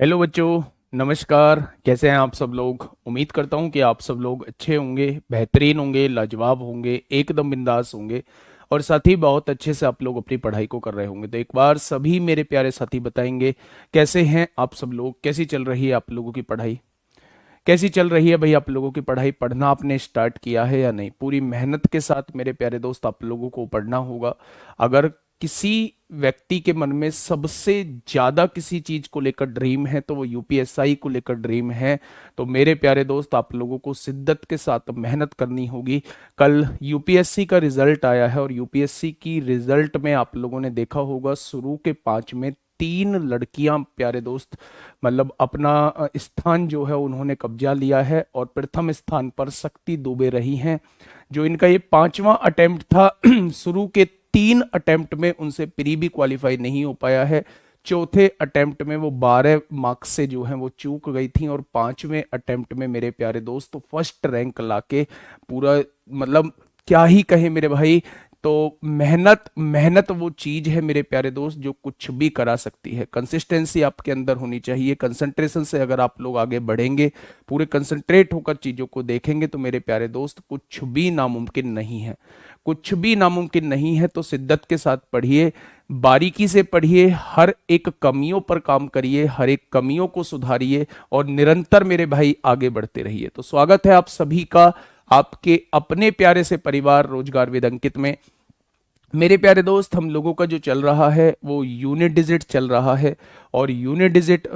Hello बच्चों। नमस्कार। कैसे हैं आप सब लोग? उम्मीद करता हूं कि आप सब लोग अच्छे होंगे, बेहतरीन होंगे, लाजवाब होंगे, एकदम बिंदास होंगे और साथ ही बहुत अच्छे से आप लोग अपनी पढ़ाई को कर रहे होंगे। तो एक बार सभी मेरे प्यारे साथी बताएंगे कैसे हैं आप सब लोग, कैसी चल रही है आप लोगों की पढ़ाई, कैसी चल रही है भाई आप लोगों की पढ़ाई? पढ़ना आपने स्टार्ट किया है या नहीं? पूरी मेहनत के साथ मेरे प्यारे दोस्त आप लोगों को पढ़ना होगा। अगर किसी व्यक्ति के मन में सबसे ज्यादा किसी चीज को लेकर ड्रीम है तो वो यूपीएसआई को लेकर ड्रीम है। तो मेरे प्यारे दोस्त आप लोगों को शिद्दत के साथ मेहनत करनी होगी। कल यूपीएससी का रिजल्ट आया है और यूपीएससी की रिजल्ट में आप लोगों ने देखा होगा शुरू के 5 में 3 लड़कियां प्यारे दोस्त मतलब अपना स्थान जो है उन्होंने कब्जा लिया है और प्रथम स्थान पर शक्ति दुबे रही हैं। जो इनका ये 5वां अटेम्प्ट था शुरू के 3 अटेम्प्ट में उनसे प्री भी क्वालिफाई नहीं हो पाया है। चौथे अटेम्प्ट में वो 12 मार्क्स से जो है वो चूक गई थी और 5वें अटेम्प्ट में मेरे प्यारे दोस्त फर्स्ट रैंक लाके पूरा मतलब क्या ही कहे मेरे भाई। तो मेहनत मेहनत वो चीज है मेरे प्यारे दोस्त जो कुछ भी करा सकती है। कंसिस्टेंसी आपके अंदर होनी चाहिए। कंसंट्रेशन से अगर आप लोग आगे बढ़ेंगे, पूरे कंसंट्रेट होकर चीजों को देखेंगे तो मेरे प्यारे दोस्त कुछ भी नामुमकिन नहीं है। कुछ भी नामुमकिन नहीं है। तो शिद्दत के साथ पढ़िए, बारीकी से पढ़िए, हर एक कमियों पर काम करिए, हर एक कमियों को सुधारिए और निरंतर मेरे भाई आगे बढ़ते रहिए। तो स्वागत है आप सभी का आपके अपने प्यारे से परिवार रोजगार विद अंकित में। मेरे प्यारे दोस्त हम लोगों का जो चल रहा है वो यूनिट डिजिट चल रहा है और यूनिट डिजिट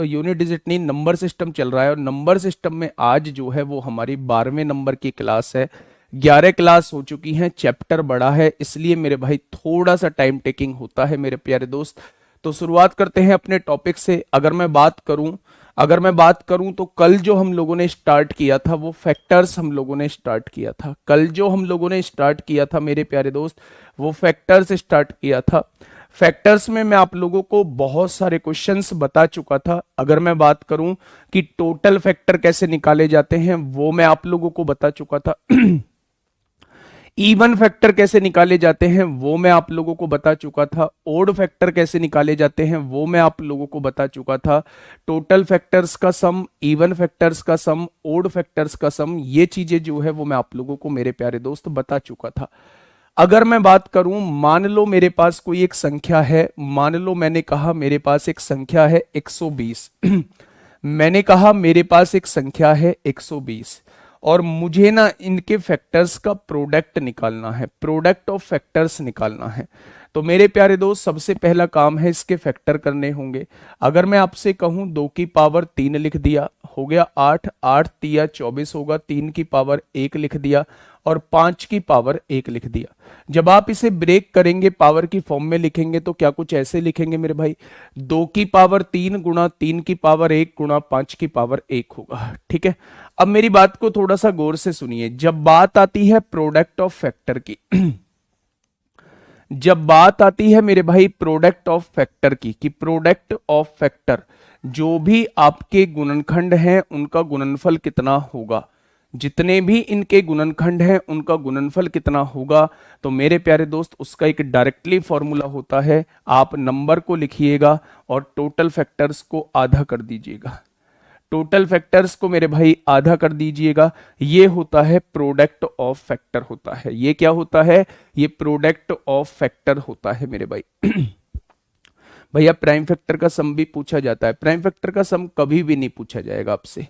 नहीं, नंबर सिस्टम चल रहा है। और नंबर सिस्टम में आज जो है वो हमारी 12वें नंबर की क्लास है। 11 क्लास हो चुकी हैं, चैप्टर बड़ा है, इसलिए मेरे भाई थोड़ा सा टाइम टेकिंग होता है मेरे प्यारे दोस्त। तो शुरुआत करते हैं अपने टॉपिक से। अगर मैं बात करूं तो कल जो हम लोगों ने स्टार्ट किया था वो फैक्टर्स हम लोगों ने स्टार्ट किया था। कल जो हम लोगों ने स्टार्ट किया था मेरे प्यारे दोस्त वो फैक्टर्स स्टार्ट किया था। फैक्टर्स में मैं आप लोगों को बहुत सारे क्वेश्चंस बता चुका था। अगर मैं बात करूं कि टोटल फैक्टर कैसे निकाले जाते हैं वो मैं आप लोगों को बता चुका था। इवन फैक्टर कैसे निकाले जाते हैं वो मैं आप लोगों को बता चुका था। ओड फैक्टर कैसे निकाले जाते हैं वो मैं आप लोगों को बता चुका था। टोटल फैक्टर्स का सम, इवन फैक्टर्स का सम, ओड फैक्टर्स का सम, ये चीजें जो है वो मैं आप लोगों को मेरे प्यारे दोस्त बता चुका था। अगर मैं बात करूं, मान लो मेरे पास कोई एक संख्या है, मान लो मैंने कहा मेरे पास एक संख्या है 120। मैंने कहा मेरे पास एक संख्या है 120 और मुझे ना इनके फैक्टर्स का प्रोडक्ट निकालना है, प्रोडक्ट ऑफ फैक्टर्स निकालना है। तो मेरे प्यारे दोस्त सबसे पहला काम है इसके फैक्टर करने होंगे। अगर मैं आपसे कहूं 2 की पावर 3 लिख दिया, हो गया 8, 8 तिया 24 होगा, 3 की पावर 1 लिख दिया और 5 की पावर 1 लिख दिया। जब आप इसे ब्रेक करेंगे पावर की फॉर्म में लिखेंगे तो क्या कुछ ऐसे लिखेंगे मेरे भाई, 2 की पावर 3 गुणा 3 की पावर 1 गुणा 5 की पावर 1 होगा। ठीक है, अब मेरी बात को थोड़ा सा गौर से सुनिए। जब बात आती है प्रोडक्ट ऑफ फैक्टर की जब बात आती है मेरे भाई प्रोडक्ट ऑफ फैक्टर की, कि प्रोडक्ट ऑफ फैक्टर जो भी आपके गुणनखंड हैं उनका गुणनफल कितना होगा, जितने भी इनके गुणनखंड हैं उनका गुणनफल कितना होगा। तो मेरे प्यारे दोस्त उसका एक डायरेक्टली फॉर्मूला होता है, आप नंबर को लिखिएगा और टोटल फैक्टर्स को आधा कर दीजिएगा। टोटल फैक्टर्स को मेरे भाई आधा कर दीजिएगा। ये होता है प्रोडक्ट ऑफ फैक्टर होता है। ये क्या होता है? ये प्रोडक्ट ऑफ फैक्टर होता है मेरे भाई। भैया प्राइम फैक्टर का सम भी पूछा जाता है। प्राइम फैक्टर का सम कभी भी नहीं पूछा जाएगा आपसे।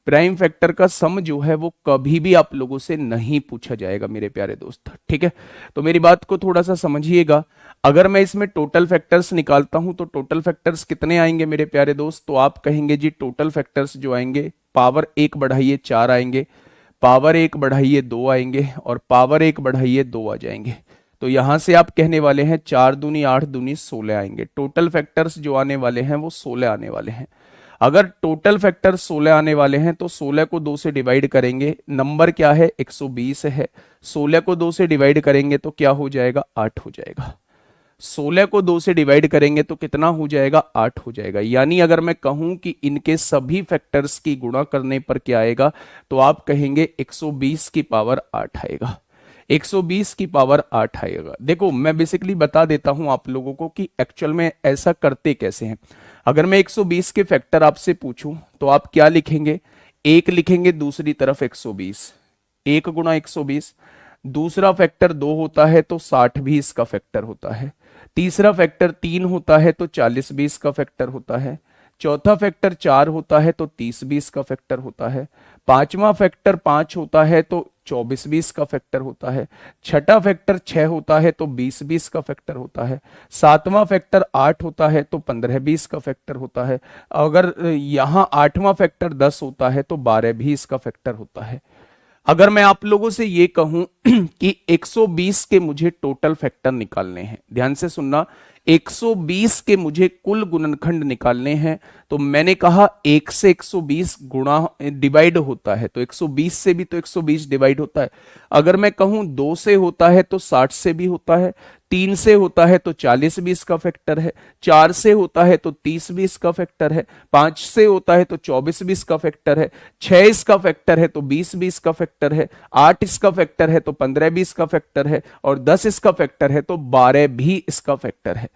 प्राइम फैक्टर का सम जो है वो कभी भी आप लोगों से नहीं पूछा जाएगा मेरे प्यारे दोस्त। ठीक है, तो मेरी बात को थोड़ा सा समझिएगा। अगर मैं इसमें टोटल फैक्टर्स निकालता हूं तो टोटल फैक्टर्स कितने आएंगे मेरे प्यारे दोस्त? तो आप कहेंगे जी टोटल फैक्टर्स जो आएंगे, पावर 1 बढ़ाइए 4 आएंगे, पावर 1 बढ़ाइए 2 आएंगे और पावर 1 बढ़ाइए 2 आ जाएंगे। तो यहां से आप कहने वाले हैं 4 दूनी 8 दूनी 16 आएंगे। टोटल फैक्टर्स जो आने वाले हैं वो 16 आने वाले हैं। अगर टोटल फैक्टर 16 आने वाले हैं तो 16 को 2 से डिवाइड करेंगे, नंबर क्या है 120 है, 16 को 2 से डिवाइड करेंगे तो क्या हो जाएगा 8 हो जाएगा। 16 को 2 से डिवाइड करेंगे तो कितना हो जाएगा 8 हो जाएगा। यानी अगर मैं कहूं कि इनके सभी फैक्टर्स की गुणा करने पर क्या आएगा तो आप कहेंगे 120 की पावर 8 आएगा। 120 की पावर 8 आएगा। देखो मैं बेसिकली बता देता हूं आप लोगों को कि एक्चुअल में ऐसा करते कैसे हैं। अगर मैं 120 के फैक्टर आपसे पूछूं तो आप क्या लिखेंगे, एक लिखेंगे दूसरी तरफ 120, एक गुणा 120। दूसरा फैक्टर 2 होता है तो 60 भी इसका फैक्टर होता है। तीसरा फैक्टर 3 होता है तो 40 भी इसका फैक्टर होता है। चौथा फैक्टर 4 होता है तो 30 भी इसका फैक्टर होता है। पांचवा फैक्टर 5 होता है तो 24 भी इसका फैक्टर होता है। छठा फैक्टर 6 होता है तो 20 भी इसका फैक्टर होता है। सातवां फैक्टर 8 होता है तो 15 भी इसका फैक्टर होता है। अगर यहाँ आठवां फैक्टर 10 होता है तो 12 भी इसका फैक्टर होता है। अगर मैं आप लोगों से ये कहूं कि 120 के मुझे टोटल फैक्टर निकालने हैं, ध्यान से सुनना, 120 के मुझे कुल गुणनखंड निकालने हैं, तो मैंने कहा 1 से 120 गुणा डिवाइड होता है तो 120 से भी तो 120 डिवाइड होता है। अगर मैं कहूं 2 से होता है तो 60 से भी होता है, 3 से होता है तो 40 भी इसका फैक्टर है, 4 से होता है तो 30 भी इसका फैक्टर है, 5 से होता है तो 24 भी इसका फैक्टर है, 6 इसका फैक्टर है तो 20 भी इसका फैक्टर है, 8 इसका फैक्टर है तो 15 भी इसका फैक्टर है, और 10 इसका फैक्टर है तो 12 भी इसका फैक्टर है।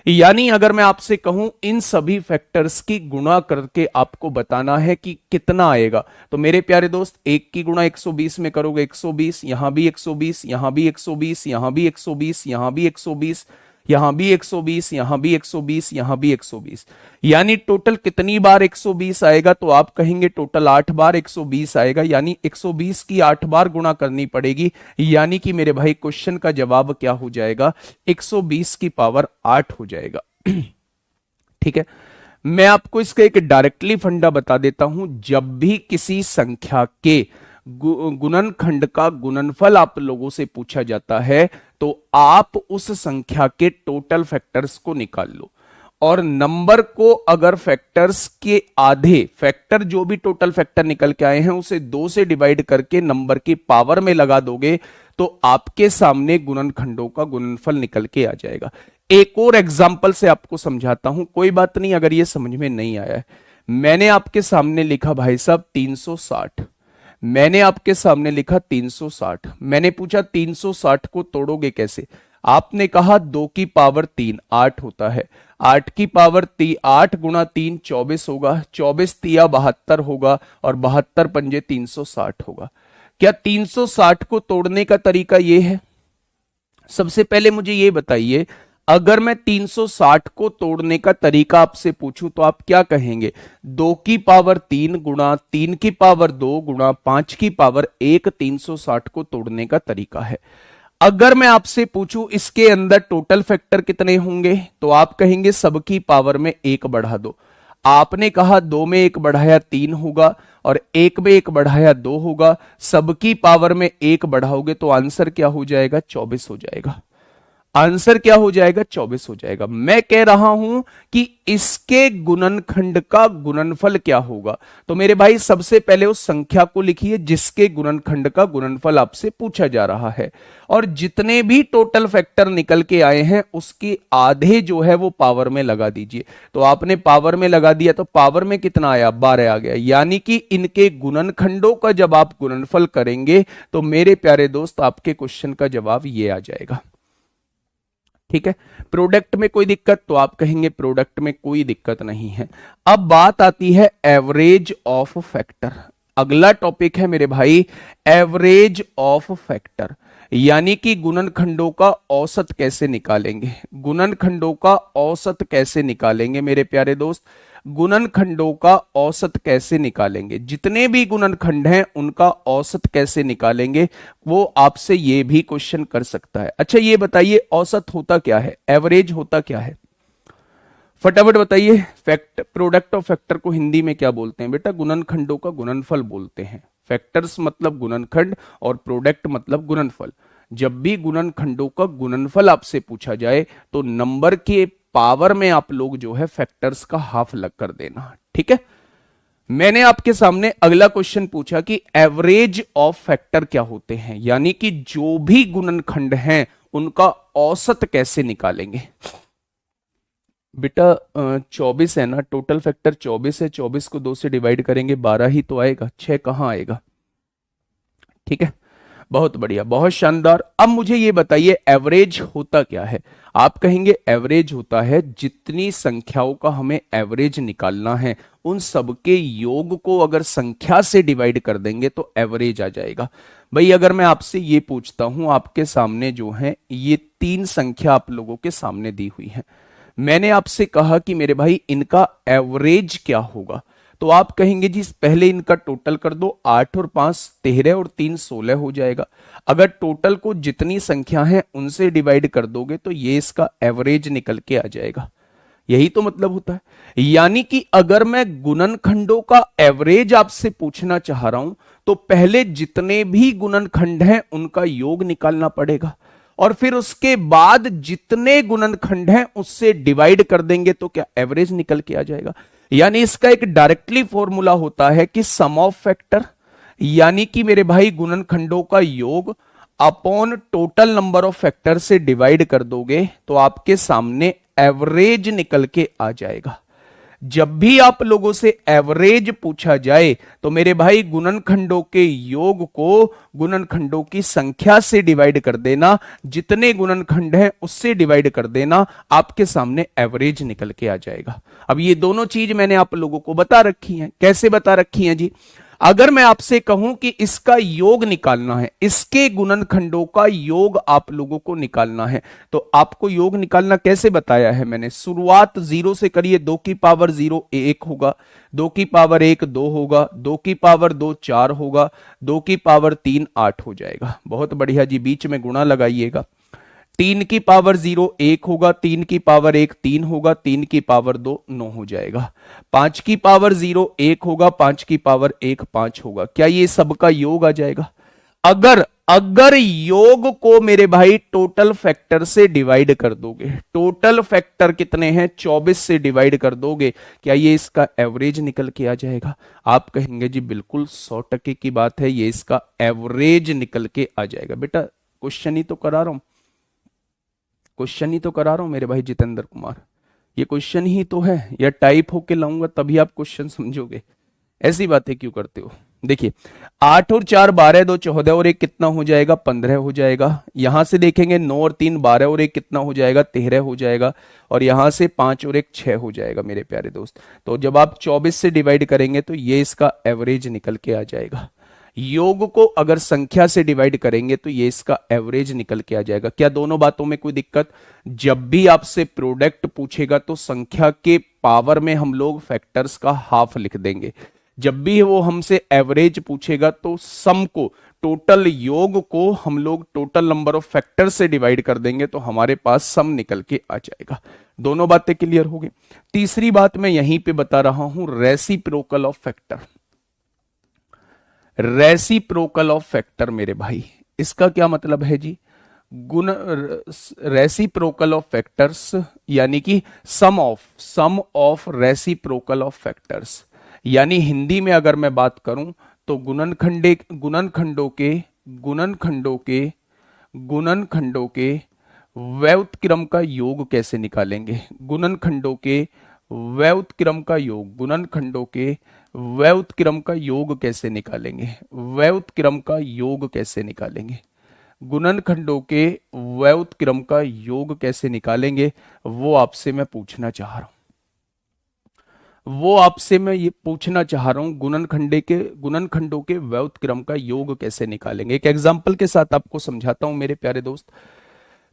यानी अगर मैं आपसे कहूं इन सभी फैक्टर्स की गुणा करके आपको बताना है कि कितना आएगा, तो मेरे प्यारे दोस्त एक की गुणा 120 में करोगे 120, यहां भी 120, यहां भी 120, यहां भी 120, यहां भी 120, यहां भी 120, यहां भी 120, यहां भी 120, यानी टोटल कितनी बार 120 आएगा, तो आप कहेंगे टोटल 8 बार 120 आएगा, यानी 120 की 8 बार गुणा करनी पड़ेगी। यानी कि मेरे भाई क्वेश्चन का जवाब क्या हो जाएगा, 120 की पावर 8 हो जाएगा। ठीक है, मैं आपको इसका एक डायरेक्टली फंडा बता देता हूं। जब भी किसी संख्या के गुणनखंड का गुणनफल आप लोगों से पूछा जाता है तो आप उस संख्या के टोटल फैक्टर्स को निकाल लो, और नंबर को अगर फैक्टर्स के आधे, फैक्टर जो भी टोटल फैक्टर निकल के आए हैं उसे 2 से डिवाइड करके नंबर की पावर में लगा दोगे तो आपके सामने गुणनखंडों का गुणनफल निकल के आ जाएगा। एक और एग्जाम्पल से आपको समझाता हूं, कोई बात नहीं अगर ये समझ में नहीं आया है। मैंने आपके सामने लिखा भाई साहब 360, मैंने आपके सामने लिखा 360, मैंने पूछा 360 को तोड़ोगे कैसे, आपने कहा 2 की पावर 3 8 होता है, 8 की पावर 8 गुणा 3 24 होगा, 24 तिया 72 होगा, और 72 पंजे 360 होगा। क्या 360 को तोड़ने का तरीका यह है? सबसे पहले मुझे यह बताइए, अगर मैं 360 को तोड़ने का तरीका आपसे पूछूं तो आप क्या कहेंगे? 2 की पावर 3 गुणा 3 की पावर 2 गुणा 5 की पावर 1 360 को तोड़ने का तरीका है। अगर मैं आपसे पूछूं इसके अंदर टोटल फैक्टर कितने होंगे, तो आप कहेंगे सबकी पावर में 1 बढ़ा दो। आपने कहा 2 में 1 बढ़ाया 3 होगा, और 1 में 1 बढ़ाया 2 होगा, सबकी पावर में 1 बढ़ाओगे तो आंसर क्या हो जाएगा? 24 हो जाएगा। आंसर क्या हो जाएगा? 24 हो जाएगा। मैं कह रहा हूं कि इसके गुणनखंड का गुणनफल क्या होगा, तो मेरे भाई सबसे पहले उस संख्या को लिखिए जिसके गुणनखंड का गुणनफल आपसे पूछा जा रहा है, और जितने भी टोटल फैक्टर निकल के आए हैं उसके आधे जो है वो पावर में लगा दीजिए। तो आपने पावर में लगा दिया तो पावर में कितना आया? 12 आ गया। यानी कि इनके गुणनखंडों का जब आप गुणनफल करेंगे तो मेरे प्यारे दोस्त आपके क्वेश्चन का जवाब ये आ जाएगा। ठीक है, प्रोडक्ट में कोई दिक्कत, तो आप कहेंगे प्रोडक्ट में कोई दिक्कत नहीं है। अब बात आती है एवरेज ऑफ फैक्टर। अगला टॉपिक है मेरे भाई एवरेज ऑफ फैक्टर, यानी कि गुणनखंडों का औसत कैसे निकालेंगे। गुणनखंडों का औसत कैसे निकालेंगे मेरे प्यारे दोस्त? गुणनखंडों का औसत कैसे निकालेंगे? जितने भी गुणनखंड हैं उनका औसत कैसे निकालेंगे, वो आपसे ये भी क्वेश्चन कर सकता है। अच्छा ये बताइए औसत होता क्या है, एवरेज होता क्या है? फटाफट बताइए। फैक्ट प्रोडक्ट ऑफ फैक्टर को हिंदी में क्या बोलते हैं बेटा? गुणनखंडों का गुणनफल बोलते हैं। फैक्टर्स मतलब गुणनखंड और प्रोडक्ट मतलब गुणनफल। जब भी गुणनखंडों का गुणनफल आपसे पूछा जाए तो नंबर के पावर में आप लोग जो है फैक्टर्स का हाफ लग कर देना। ठीक है, मैंने आपके सामने अगला क्वेश्चन पूछा कि एवरेज ऑफ फैक्टर क्या होते हैं, यानी कि जो भी गुणनखंड हैं उनका औसत कैसे निकालेंगे। बेटा 24 है ना, टोटल फैक्टर 24 है, 24 को 2 से डिवाइड करेंगे 12 ही तो आएगा, 6 कहां आएगा। ठीक है, बहुत बढ़िया, बहुत शानदार। अब मुझे ये बताइए एवरेज होता क्या है। आप कहेंगे एवरेज होता है जितनी संख्याओं का हमें एवरेज निकालना है उन सबके योग को अगर संख्या से डिवाइड कर देंगे तो एवरेज आ जाएगा। भाई अगर मैं आपसे ये पूछता हूं, आपके सामने जो है ये तीन संख्या आप लोगों के सामने दी हुई है, मैंने आपसे कहा कि मेरे भाई इनका एवरेज क्या होगा, तो आप कहेंगे जी पहले इनका टोटल कर दो, 8 और 5 13 और 3 16 हो जाएगा। अगर टोटल को जितनी संख्या है उनसे डिवाइड कर दोगे तो ये इसका एवरेज निकल के आ जाएगा। यही तो मतलब होता है। यानी कि अगर मैं गुणनखंडों का एवरेज आपसे पूछना चाह रहा हूं तो पहले जितने भी गुणनखंड हैं उनका योग निकालना पड़ेगा और फिर उसके बाद जितने गुणनखंड हैं उससे डिवाइड कर देंगे तो क्या एवरेज निकल के आ जाएगा। यानी इसका एक डायरेक्टली फॉर्मूला होता है कि सम ऑफ फैक्टर, यानी कि मेरे भाई गुणनखंडों का योग upon total number of factor से डिवाइड कर दोगे तो आपके सामने एवरेज निकल के आ जाएगा। जब भी आप लोगों से एवरेज पूछा जाए तो मेरे भाई गुणनखंडों के योग को गुणनखंडों की संख्या से डिवाइड कर देना, जितने गुणनखंड हैं उससे डिवाइड कर देना, आपके सामने एवरेज निकल के आ जाएगा। अब ये दोनों चीज मैंने आप लोगों को बता रखी हैं। कैसे बता रखी हैं जी? अगर मैं आपसे कहूं कि इसका योग निकालना है, इसके गुणनखंडों का योग आप लोगों को निकालना है, तो आपको योग निकालना कैसे बताया है मैंने? शुरुआत 0 से करिए, 2 की पावर 0 1 होगा, 2 की पावर 1 2 होगा, 2 की पावर 2 4 होगा, 2 की पावर 3 8 हो जाएगा। बहुत बढ़िया जी, बीच में गुणा लगाइएगा। 3 की पावर 0 1 होगा, 3 की पावर 1 3 होगा, 3 की पावर 2 9 हो जाएगा। 5 की पावर 0 1 होगा, 5 की पावर 1 5 होगा। क्या ये सबका योग आ जाएगा? अगर अगर योग को मेरे भाई टोटल फैक्टर से डिवाइड कर दोगे, टोटल फैक्टर कितने हैं 24 से डिवाइड कर दोगे, क्या ये इसका एवरेज निकल के आ जाएगा? आप कहेंगे जी बिल्कुल 100% की बात है, ये इसका एवरेज निकल के आ जाएगा। बेटा क्वेश्चन ही तो करा रहा हूं, क्वेश्चन ही तो करा रहा हूं मेरे भाई जितेंद्र कुमार, ये क्वेश्चन ही तो है। या टाइप होके लाऊंगा तभी आप क्वेश्चन समझोगे, ऐसी बातें क्यों करते हो? देखिए 8 और 4 12, 2 14 और 1 कितना हो जाएगा? 15 हो जाएगा। यहां से देखेंगे 9 और 3 12 और 1 कितना हो जाएगा? 13 हो जाएगा। और यहां से 5 और 1 6 हो जाएगा मेरे प्यारे दोस्त। तो जब आप 24 से डिवाइड करेंगे तो ये इसका एवरेज निकल के आ जाएगा। योग को अगर संख्या से डिवाइड करेंगे तो ये इसका एवरेज निकल के आ जाएगा। क्या दोनों बातों में कोई दिक्कत? जब भी आपसे प्रोडक्ट पूछेगा तो संख्या के पावर में हम लोग फैक्टर्स का हाफ लिख देंगे। जब भी वो हमसे एवरेज पूछेगा तो सम को, टोटल योग को हम लोग टोटल नंबर ऑफ फैक्टर से डिवाइड कर देंगे तो हमारे पास सम निकल के आ जाएगा। दोनों बातें क्लियर हो गई। तीसरी बात मैं यहीं पे बता रहा हूं, reciprocal of factor. Reciprocal of factor मेरे भाई, इसका क्या मतलब है जी? गुण रेसिप्रोकल ऑफ फैक्टर्स यानी कि सम ऑफ रेसिप्रोकल ऑफ फैक्टर्स, यानी हिंदी में अगर मैं बात करूं तो गुणनखंडों के व्युत्क्रम का योग कैसे निकालेंगे? गुणनखंडों के व्युत्क्रम का योग, गुणनखंडों के व्युत्क्रम का योग कैसे निकालेंगे? व्युत्क्रम का योग कैसे निकालेंगे? गुणनखंडों के व्युत्क्रम का योग कैसे निकालेंगे वो आपसे मैं पूछना चाह रहा हूं, वो आपसे मैं ये पूछना चाह रहा हूं। गुणनखंडों के व्युत्क्रम का योग कैसे निकालेंगे? एक एग्जांपल के साथ आपको समझाता हूं मेरे प्यारे दोस्त।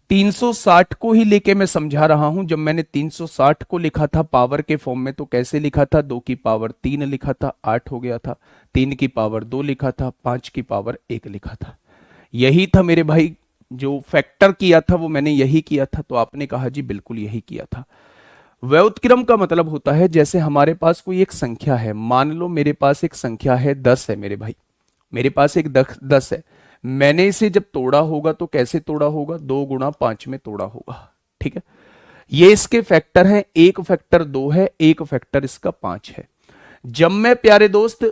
360 को ही लेके मैं समझा रहा हूं। जब मैंने 360 को लिखा था पावर के फॉर्म में तो कैसे लिखा था? 2 की पावर 3 लिखा था, 8 हो गया था। 3 की पावर 2 लिखा था, 5 की पावर 1 लिखा था। यही था मेरे भाई, जो फैक्टर किया था वो मैंने यही किया था। तो आपने कहा जी बिल्कुल यही किया था। व्युत्क्रम का मतलब होता है जैसे हमारे पास कोई एक संख्या है, मान लो मेरे पास एक संख्या है 10 है मेरे भाई, मेरे पास एक 10 है। मैंने इसे जब तोड़ा होगा तो कैसे तोड़ा होगा? 2 गुणा 5 में तोड़ा होगा। ठीक है, ये इसके फैक्टर हैं, एक फैक्टर 2 है, एक फैक्टर इसका 5 है। जब मैं प्यारे दोस्त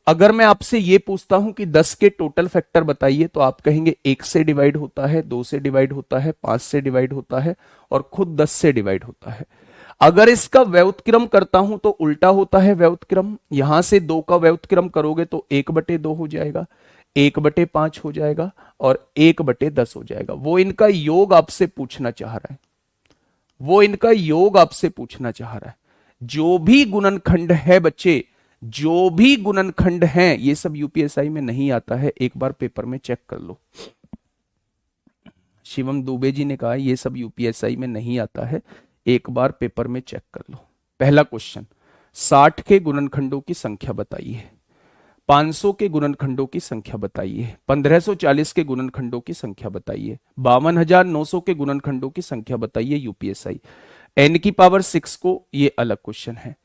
अगर मैं आपसे ये पूछता हूं कि 10 के टोटल फैक्टर बताइए तो आप कहेंगे 1 से डिवाइड होता है, 2 से डिवाइड होता है, 5 से डिवाइड होता है और खुद 10 से डिवाइड होता है। अगर इसका व्युत्क्रम करता हूं तो उल्टा होता है व्युत्क्रम। यहां से 2 का व्युत्क्रम करोगे तो 1/2 हो जाएगा। 1/5 हो जाएगा और 1/10 हो जाएगा। वो इनका योग आपसे पूछना चाह रहा है, वो इनका योग आपसे पूछना चाह रहा है। जो भी गुणनखंड है बच्चे, जो भी गुणनखंड हैं, ये सब यूपीएसआई में नहीं आता है, एक बार पेपर में चेक कर लो। शिवम दुबे जी ने कहा ये सब यूपीएसआई में नहीं आता है, एक बार पेपर में चेक कर लो। पहला क्वेश्चन, 60 के गुणनखंडों की संख्या बताइए, 500 के गुणनखंडों की संख्या बताइए, 1540 के गुणनखंडों की संख्या बताइए, 52,900 के गुणनखंडों की संख्या बताइए यूपीएसआई। n की पावर 6 को, ये अलग क्वेश्चन है,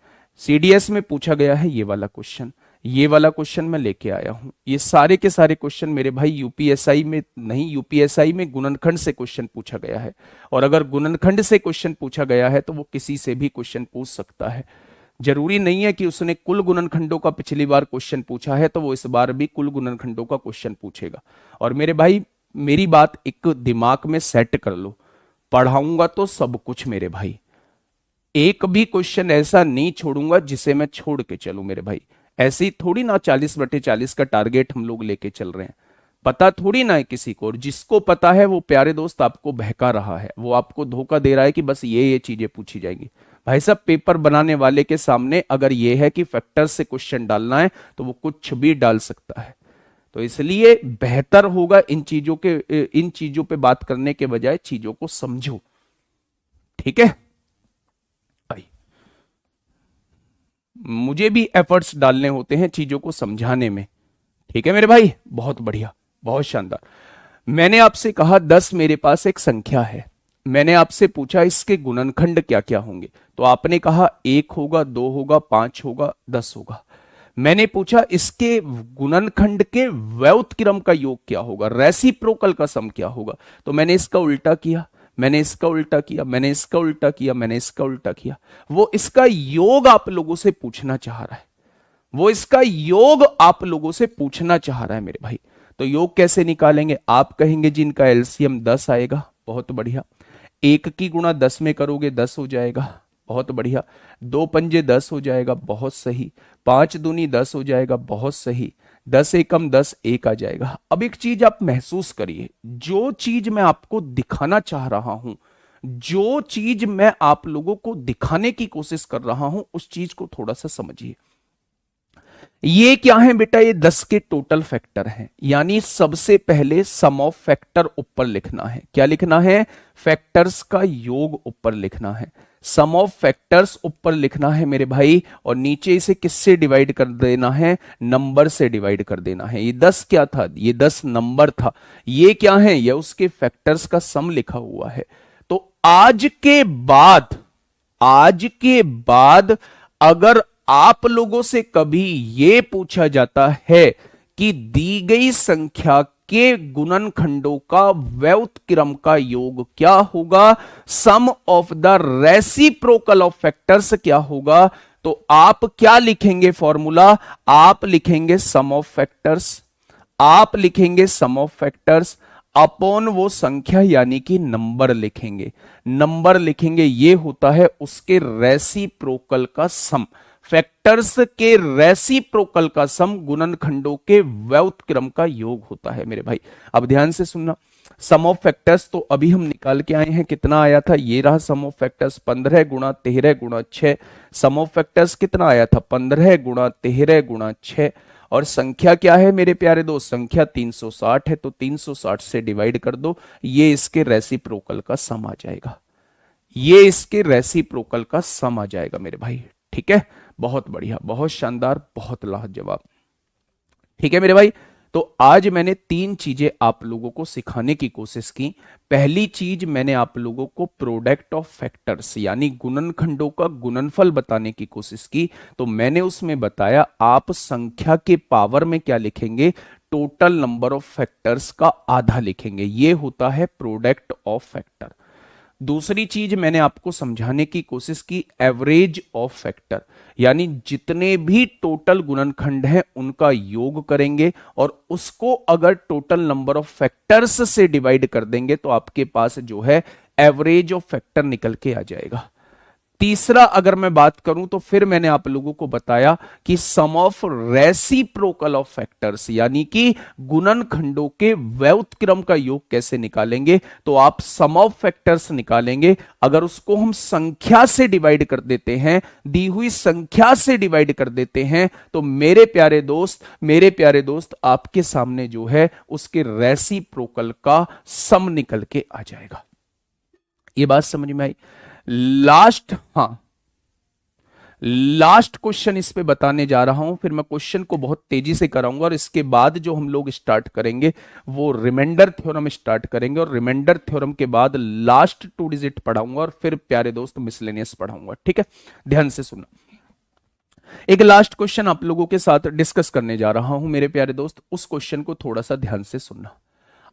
सीडीएस में पूछा गया है ये वाला क्वेश्चन, ये वाला क्वेश्चन मैं लेके आया हूं। ये सारे के सारे क्वेश्चन मेरे भाई यूपीएसआई में नहीं, यूपीएसआई में गुणनखंड से क्वेश्चन पूछा गया है, और अगर गुणनखंड से क्वेश्चन पूछा गया है तो वो किसी से भी क्वेश्चन पूछ सकता है। जरूरी नहीं है कि उसने कुल गुणनखंडों का पिछली बार क्वेश्चन पूछा है तो वो इस बार भी कुल गुणनखंडों का क्वेश्चन पूछेगा। और मेरे भाई मेरी बात एक दिमाग में सेट कर लो, पढ़ाऊंगा तो सब कुछ मेरे भाई, एक भी क्वेश्चन ऐसा नहीं छोड़ूंगा जिसे मैं छोड़ के चलूं मेरे भाई। ऐसे ही थोड़ी ना 40/40 का टारगेट हम लोग लेके चल रहे हैं, पता थोड़ी ना है किसी को, और जिसको पता है वो प्यारे दोस्त आपको बहका रहा है, वो आपको धोखा दे रहा है कि बस ये चीजें पूछी जाएंगी। भाई साहब पेपर बनाने वाले के सामने अगर ये है कि फैक्टर से क्वेश्चन डालना है तो वो कुछ भी डाल सकता है। तो इसलिए बेहतर होगा इन चीजों पे बात करने के बजाय चीजों को समझो, ठीक है भाई। मुझे भी एफर्ट्स डालने होते हैं चीजों को समझाने में, ठीक है मेरे भाई। बहुत बढ़िया, बहुत शानदार। मैंने आपसे कहा 10 मेरे पास एक संख्या है, मैंने आपसे पूछा इसके गुणनखंड क्या क्या होंगे, तो आपने कहा 1 होगा, 2 होगा, 5 होगा, 10 होगा। मैंने पूछा इसके गुणनखंड के व्युत्क्रम का योग क्या होगा, रेसिप्रोकल का सम क्या होगा, तो मैंने इसका उल्टा किया, मैंने इसका उल्टा किया, मैंने इसका उल्टा किया, मैंने इसका उल्टा किया। वो इसका योग आप लोगों से पूछना चाह रहा है, वो इसका योग आप लोगों से पूछना चाह रहा है मेरे भाई। तो योग कैसे निकालेंगे, आप कहेंगे जिनका एलसीएम 10 आएगा, बहुत बढ़िया। 1 की गुणा 10 में करोगे 10 हो जाएगा, बहुत बढ़िया। 2 पंजे 10 हो जाएगा, बहुत सही। 5 दूनी 10 हो जाएगा, बहुत सही। 10 एकम 10, 1 आ जाएगा। अब एक चीज आप महसूस करिए, जो चीज मैं आपको दिखाना चाह रहा हूं, जो चीज मैं आप लोगों को दिखाने की कोशिश कर रहा हूं, उस चीज को थोड़ा सा समझिए। ये क्या है बेटा, ये 10 के टोटल फैक्टर हैं, यानी सबसे पहले सम ऑफ फैक्टर ऊपर लिखना है। क्या लिखना है, फैक्टर्स का योग ऊपर लिखना है, सम ऑफ फैक्टर्स ऊपर लिखना है मेरे भाई, और नीचे इसे किससे डिवाइड कर देना है, नंबर से डिवाइड कर देना है। ये 10 क्या था, ये 10 नंबर था, ये क्या है, ये उसके फैक्टर्स का सम लिखा हुआ है। तो आज के बाद अगर आप लोगों से कभी यह पूछा जाता है कि दी गई संख्या के गुणनखंडों का व्युत्क्रम का योग क्या होगा, sum of the reciprocal of factors क्या होगा, तो आप क्या लिखेंगे फॉर्मूला, आप लिखेंगे सम ऑफ फैक्टर्स, आप लिखेंगे सम ऑफ फैक्टर्स अपॉन वो संख्या यानी कि नंबर लिखेंगे, नंबर लिखेंगे, ये होता है उसके रेसिप्रोकल का सम। फैक्टर्स के रेसिप्रोकल का सम गुणनखंडों के व्युत्क्रम का योग होता है मेरे भाई। अब ध्यान से सुनना, सम ऑफ फैक्टर्स तो अभी हम निकाल के आए हैं, कितना आया था, ये रहा सम ऑफ फैक्टर्स, 15 गुणा 13 गुणा 6। सम ऑफ फैक्टर्स कितना आया था, 15 गुणा 13 गुणा 6। और संख्या क्या है मेरे प्यारे दोस्त, संख्या 360 है, तो 360 से डिवाइड कर दो, ये इसके रेसिप्रोकल का सम आ जाएगा, ये इसके रेसिप्रोकल का सम आ जाएगा मेरे भाई, ठीक है। बहुत बढ़िया, बहुत शानदार, बहुत लाजवाब, ठीक है मेरे भाई। तो आज मैंने 3 चीजें आप लोगों को सिखाने की कोशिश की। पहली चीज मैंने आप लोगों को प्रोडक्ट ऑफ फैक्टर्स यानी गुणनखंडों का गुणनफल बताने की कोशिश की। तो मैंने उसमें बताया आप संख्या के पावर में क्या लिखेंगे, टोटल नंबर ऑफ फैक्टर्स का आधा लिखेंगे, ये होता है प्रोडक्ट ऑफ फैक्टर। दूसरी चीज मैंने आपको समझाने की कोशिश की एवरेज ऑफ फैक्टर, यानी जितने भी टोटल गुणनखंड हैं उनका योग करेंगे और उसको अगर टोटल नंबर ऑफ फैक्टर्स से डिवाइड कर देंगे तो आपके पास जो है एवरेज ऑफ फैक्टर निकल के आ जाएगा। तीसरा अगर मैं बात करूं तो फिर मैंने आप लोगों को बताया कि सम ऑफ रेसिप्रोकल ऑफ फैक्टर्स, यानी कि गुणनखंडों के व्युत्क्रम का योग कैसे निकालेंगे। तो आप सम ऑफ फैक्टर्स निकालेंगे, अगर उसको हम संख्या से डिवाइड कर देते हैं, दी हुई संख्या से डिवाइड कर देते हैं, तो मेरे प्यारे दोस्त आपके सामने जो है उसके रेसिप्रोकल का सम निकल के आ जाएगा। ये बात समझ में आई। लास्ट क्वेश्चन इस पे बताने जा रहा हूं, फिर मैं क्वेश्चन को बहुत तेजी से कराऊंगा और इसके बाद जो हम लोग स्टार्ट करेंगे वो रिमाइंडर थ्योरम स्टार्ट करेंगे, और रिमाइंडर थ्योरम के बाद लास्ट 2 डिजिट पढ़ाऊंगा और फिर प्यारे दोस्त मिसलेनियस पढ़ाऊंगा। ठीक है, ध्यान से सुनना। एक लास्ट क्वेश्चन आप लोगों के साथ डिस्कस करने जा रहा हूं मेरे प्यारे दोस्त, उस क्वेश्चन को थोड़ा सा ध्यान से सुनना।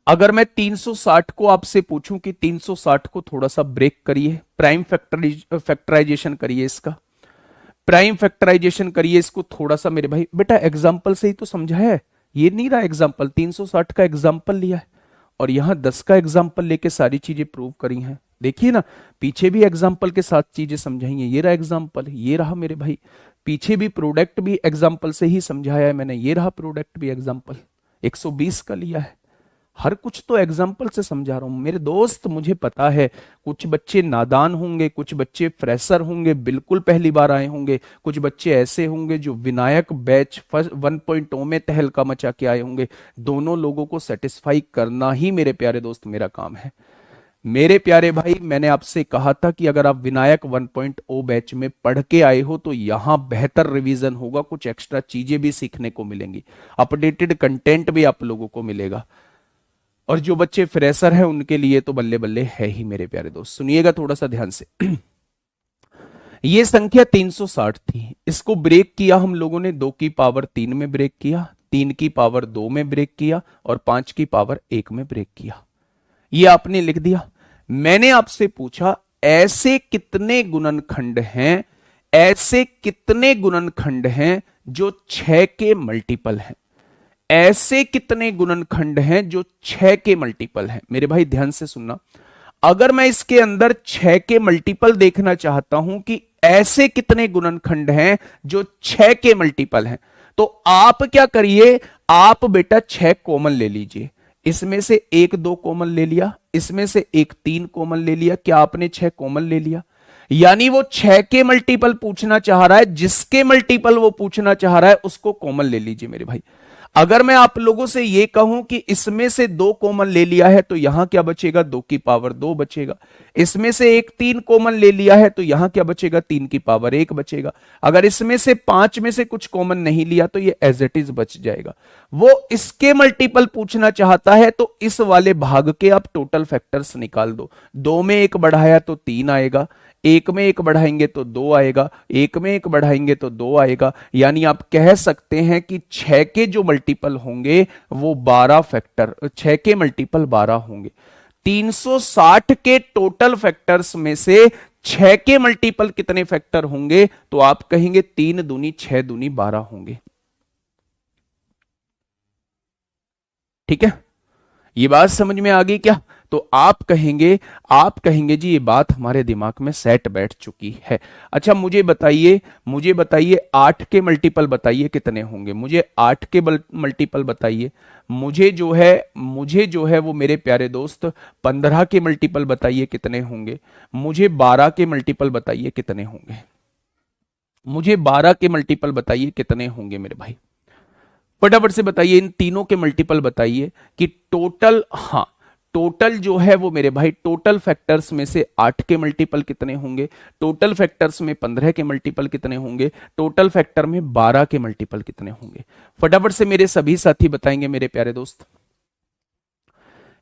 अगर मैं 360 को आपसे पूछूं कि 360 को थोड़ा सा ब्रेक करिए, प्राइम फैक्टराइजेशन करिए, इसका प्राइम फैक्टराइजेशन करिए इसको थोड़ा सा मेरे भाई। बेटा एग्जाम्पल से ही तो समझाया है, ये नहीं रहा एग्जाम्पल, 360 का एग्जाम्पल लिया है और यहां 10 का एग्जाम्पल लेके सारी चीजें प्रूव करी हैं। देखिए ना, पीछे भी एग्जाम्पल के साथ चीजें समझाई हैं, ये रहा एग्जाम्पल, ये रहा मेरे भाई। पीछे भी प्रोडक्ट भी एग्जाम्पल से ही समझाया है मैंने, ये रहा प्रोडक्ट भी एग्जाम्पल 120 का लिया है। हर कुछ तो एग्जाम्पल से समझा रहा हूं मेरे दोस्त। मुझे पता है कुछ बच्चे नादान होंगे, कुछ बच्चे फ्रेशर होंगे, बिल्कुल पहली बार आए होंगे, कुछ बच्चे ऐसे होंगे जो विनायक बैच 1.0 में तहलका मचा के आए होंगे। दोनों लोगों को सेटिस्फाई करना ही मेरे प्यारे दोस्त मेरा काम है। मेरे प्यारे भाई, मैंने आपसे कहा था कि अगर आप विनायक 1.0 बैच में पढ़ के आए हो तो यहां बेहतर रिवीजन होगा, कुछ एक्स्ट्रा चीजें भी सीखने को मिलेंगी, अपडेटेड कंटेंट भी आप लोगों को मिलेगा। और जो बच्चे फ्रेशर हैं उनके लिए तो बल्ले बल्ले है ही मेरे प्यारे दोस्त। सुनिएगा थोड़ा सा ध्यान से। ये संख्या 360 थी, इसको ब्रेक किया हम लोगों ने 2 की पावर 3 में ब्रेक किया, 3 की पावर 2 में ब्रेक किया और 5 की पावर 1 में ब्रेक किया। ये आपने लिख दिया। मैंने आपसे पूछा ऐसे कितने गुणनखंड हैं, ऐसे कितने गुणनखंड हैं जो 6 के मल्टीपल हैं, ऐसे कितने गुणनखंड हैं जो 6 के मल्टीपल हैं। मेरे भाई ध्यान से सुनना, अगर मैं इसके अंदर 6 के मल्टीपल देखना चाहता हूं कि ऐसे कितने गुणनखंड हैं जो 6 के मल्टीपल हैं, तो आप क्या करिए, आप बेटा 6 कॉमन ले लीजिए। इसमें से 1 2 कॉमन ले लिया, इसमें से 1 3 कॉमन ले लिया। क्या आपने 6 कॉमन ले लिया? यानी वो 6 के मल्टीपल पूछना चाह रहा है, जिसके मल्टीपल वो पूछना चाह रहा है उसको कॉमन ले लीजिए मेरे भाई। अगर मैं आप लोगों से यह कहूं कि इसमें से 2 कॉमन ले लिया है तो यहां क्या बचेगा, 2 की पावर 2 बचेगा। इसमें से 1 3 कॉमन ले लिया है तो यहां क्या बचेगा, 3 की पावर 1 बचेगा। अगर इसमें से 5 में से कुछ कॉमन नहीं लिया तो ये एज इट इज बच जाएगा। वो इसके मल्टीपल पूछना चाहता है तो इस वाले भाग के आप टोटल फैक्टर्स निकाल दो। 2 में 1 बढ़ाया तो 3 आएगा, 1 में 1 बढ़ाएंगे तो 2 आएगा, 1 में 1 बढ़ाएंगे तो 2 आएगा। यानी आप कह सकते हैं कि 6 के जो मल्टीपल होंगे वो 12 फैक्टर, 6 के मल्टीपल 12 होंगे। 360 के टोटल फैक्टर्स में से 6 के मल्टीपल कितने फैक्टर होंगे, तो आप कहेंगे 3 दूनी 6 दूनी 12 होंगे। ठीक है, ये बात समझ में आ गई क्या? तो आप कहेंगे जी ये बात हमारे दिमाग में सेट बैठ चुकी है। अच्छा मुझे बताइए 8 के मल्टीपल बताइए कितने होंगे, मुझे 8 के मल्टीपल बताइए। मुझे जो है वो मेरे प्यारे दोस्त 15 के मल्टीपल बताइए कितने होंगे। मुझे 12 के मल्टीपल बताइए कितने होंगे। मुझे 12 के मल्टीपल बताइए कितने होंगे मेरे भाई, फटाफट से बताइए। इन तीनों के मल्टीपल बताइए कि टोटल जो है वो मेरे भाई, टोटल फैक्टर्स में से 8 के मल्टीपल कितने होंगे, टोटल फैक्टर्स में 15 के मल्टीपल कितने होंगे, टोटल फैक्टर में 12 के मल्टीपल कितने होंगे। फटाफट से मेरे सभी साथी बताएंगे मेरे प्यारे दोस्त।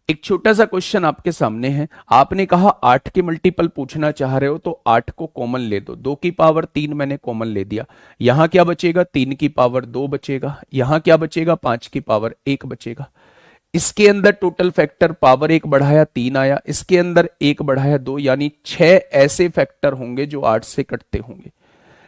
एक छोटा सा क्वेश्चन आपके सामने है। आपने कहा 8 के मल्टीपल पूछना चाह रहे हो तो 8 को कॉमन ले दो। 2 की पावर 3 मैंने कॉमन ले दिया, यहां क्या बचेगा, 3 की पावर 2 बचेगा। यहां क्या बचेगा, 5 की पावर 1 बचेगा। इसके अंदर टोटल फैक्टर पावर 1 बढ़ाया 3 आया, इसके अंदर 1 बढ़ाया 2, यानी 6 ऐसे फैक्टर होंगे जो 8 से कटते होंगे।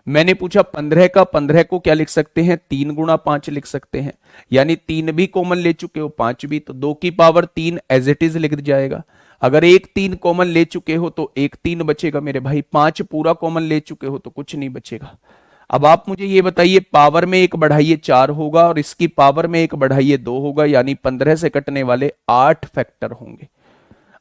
मैंने पूछा 15 को क्या लिख सकते हैं, 3 गुणा 5 लिख सकते हैं, यानी 3 भी कॉमन ले चुके हो, 5 भी, तो 2 की पावर 3 एज इट इज लिख जाएगा। अगर एक 3 कॉमन ले चुके हो तो एक 3 बचेगा मेरे भाई, 5 पूरा कॉमन ले चुके हो तो कुछ नहीं बचेगा। अब आप मुझे ये बताइए, पावर में एक बढ़ाइए 4 होगा और इसकी पावर में एक बढ़ाइए 2 होगा, यानी 15 से कटने वाले 8 फैक्टर होंगे।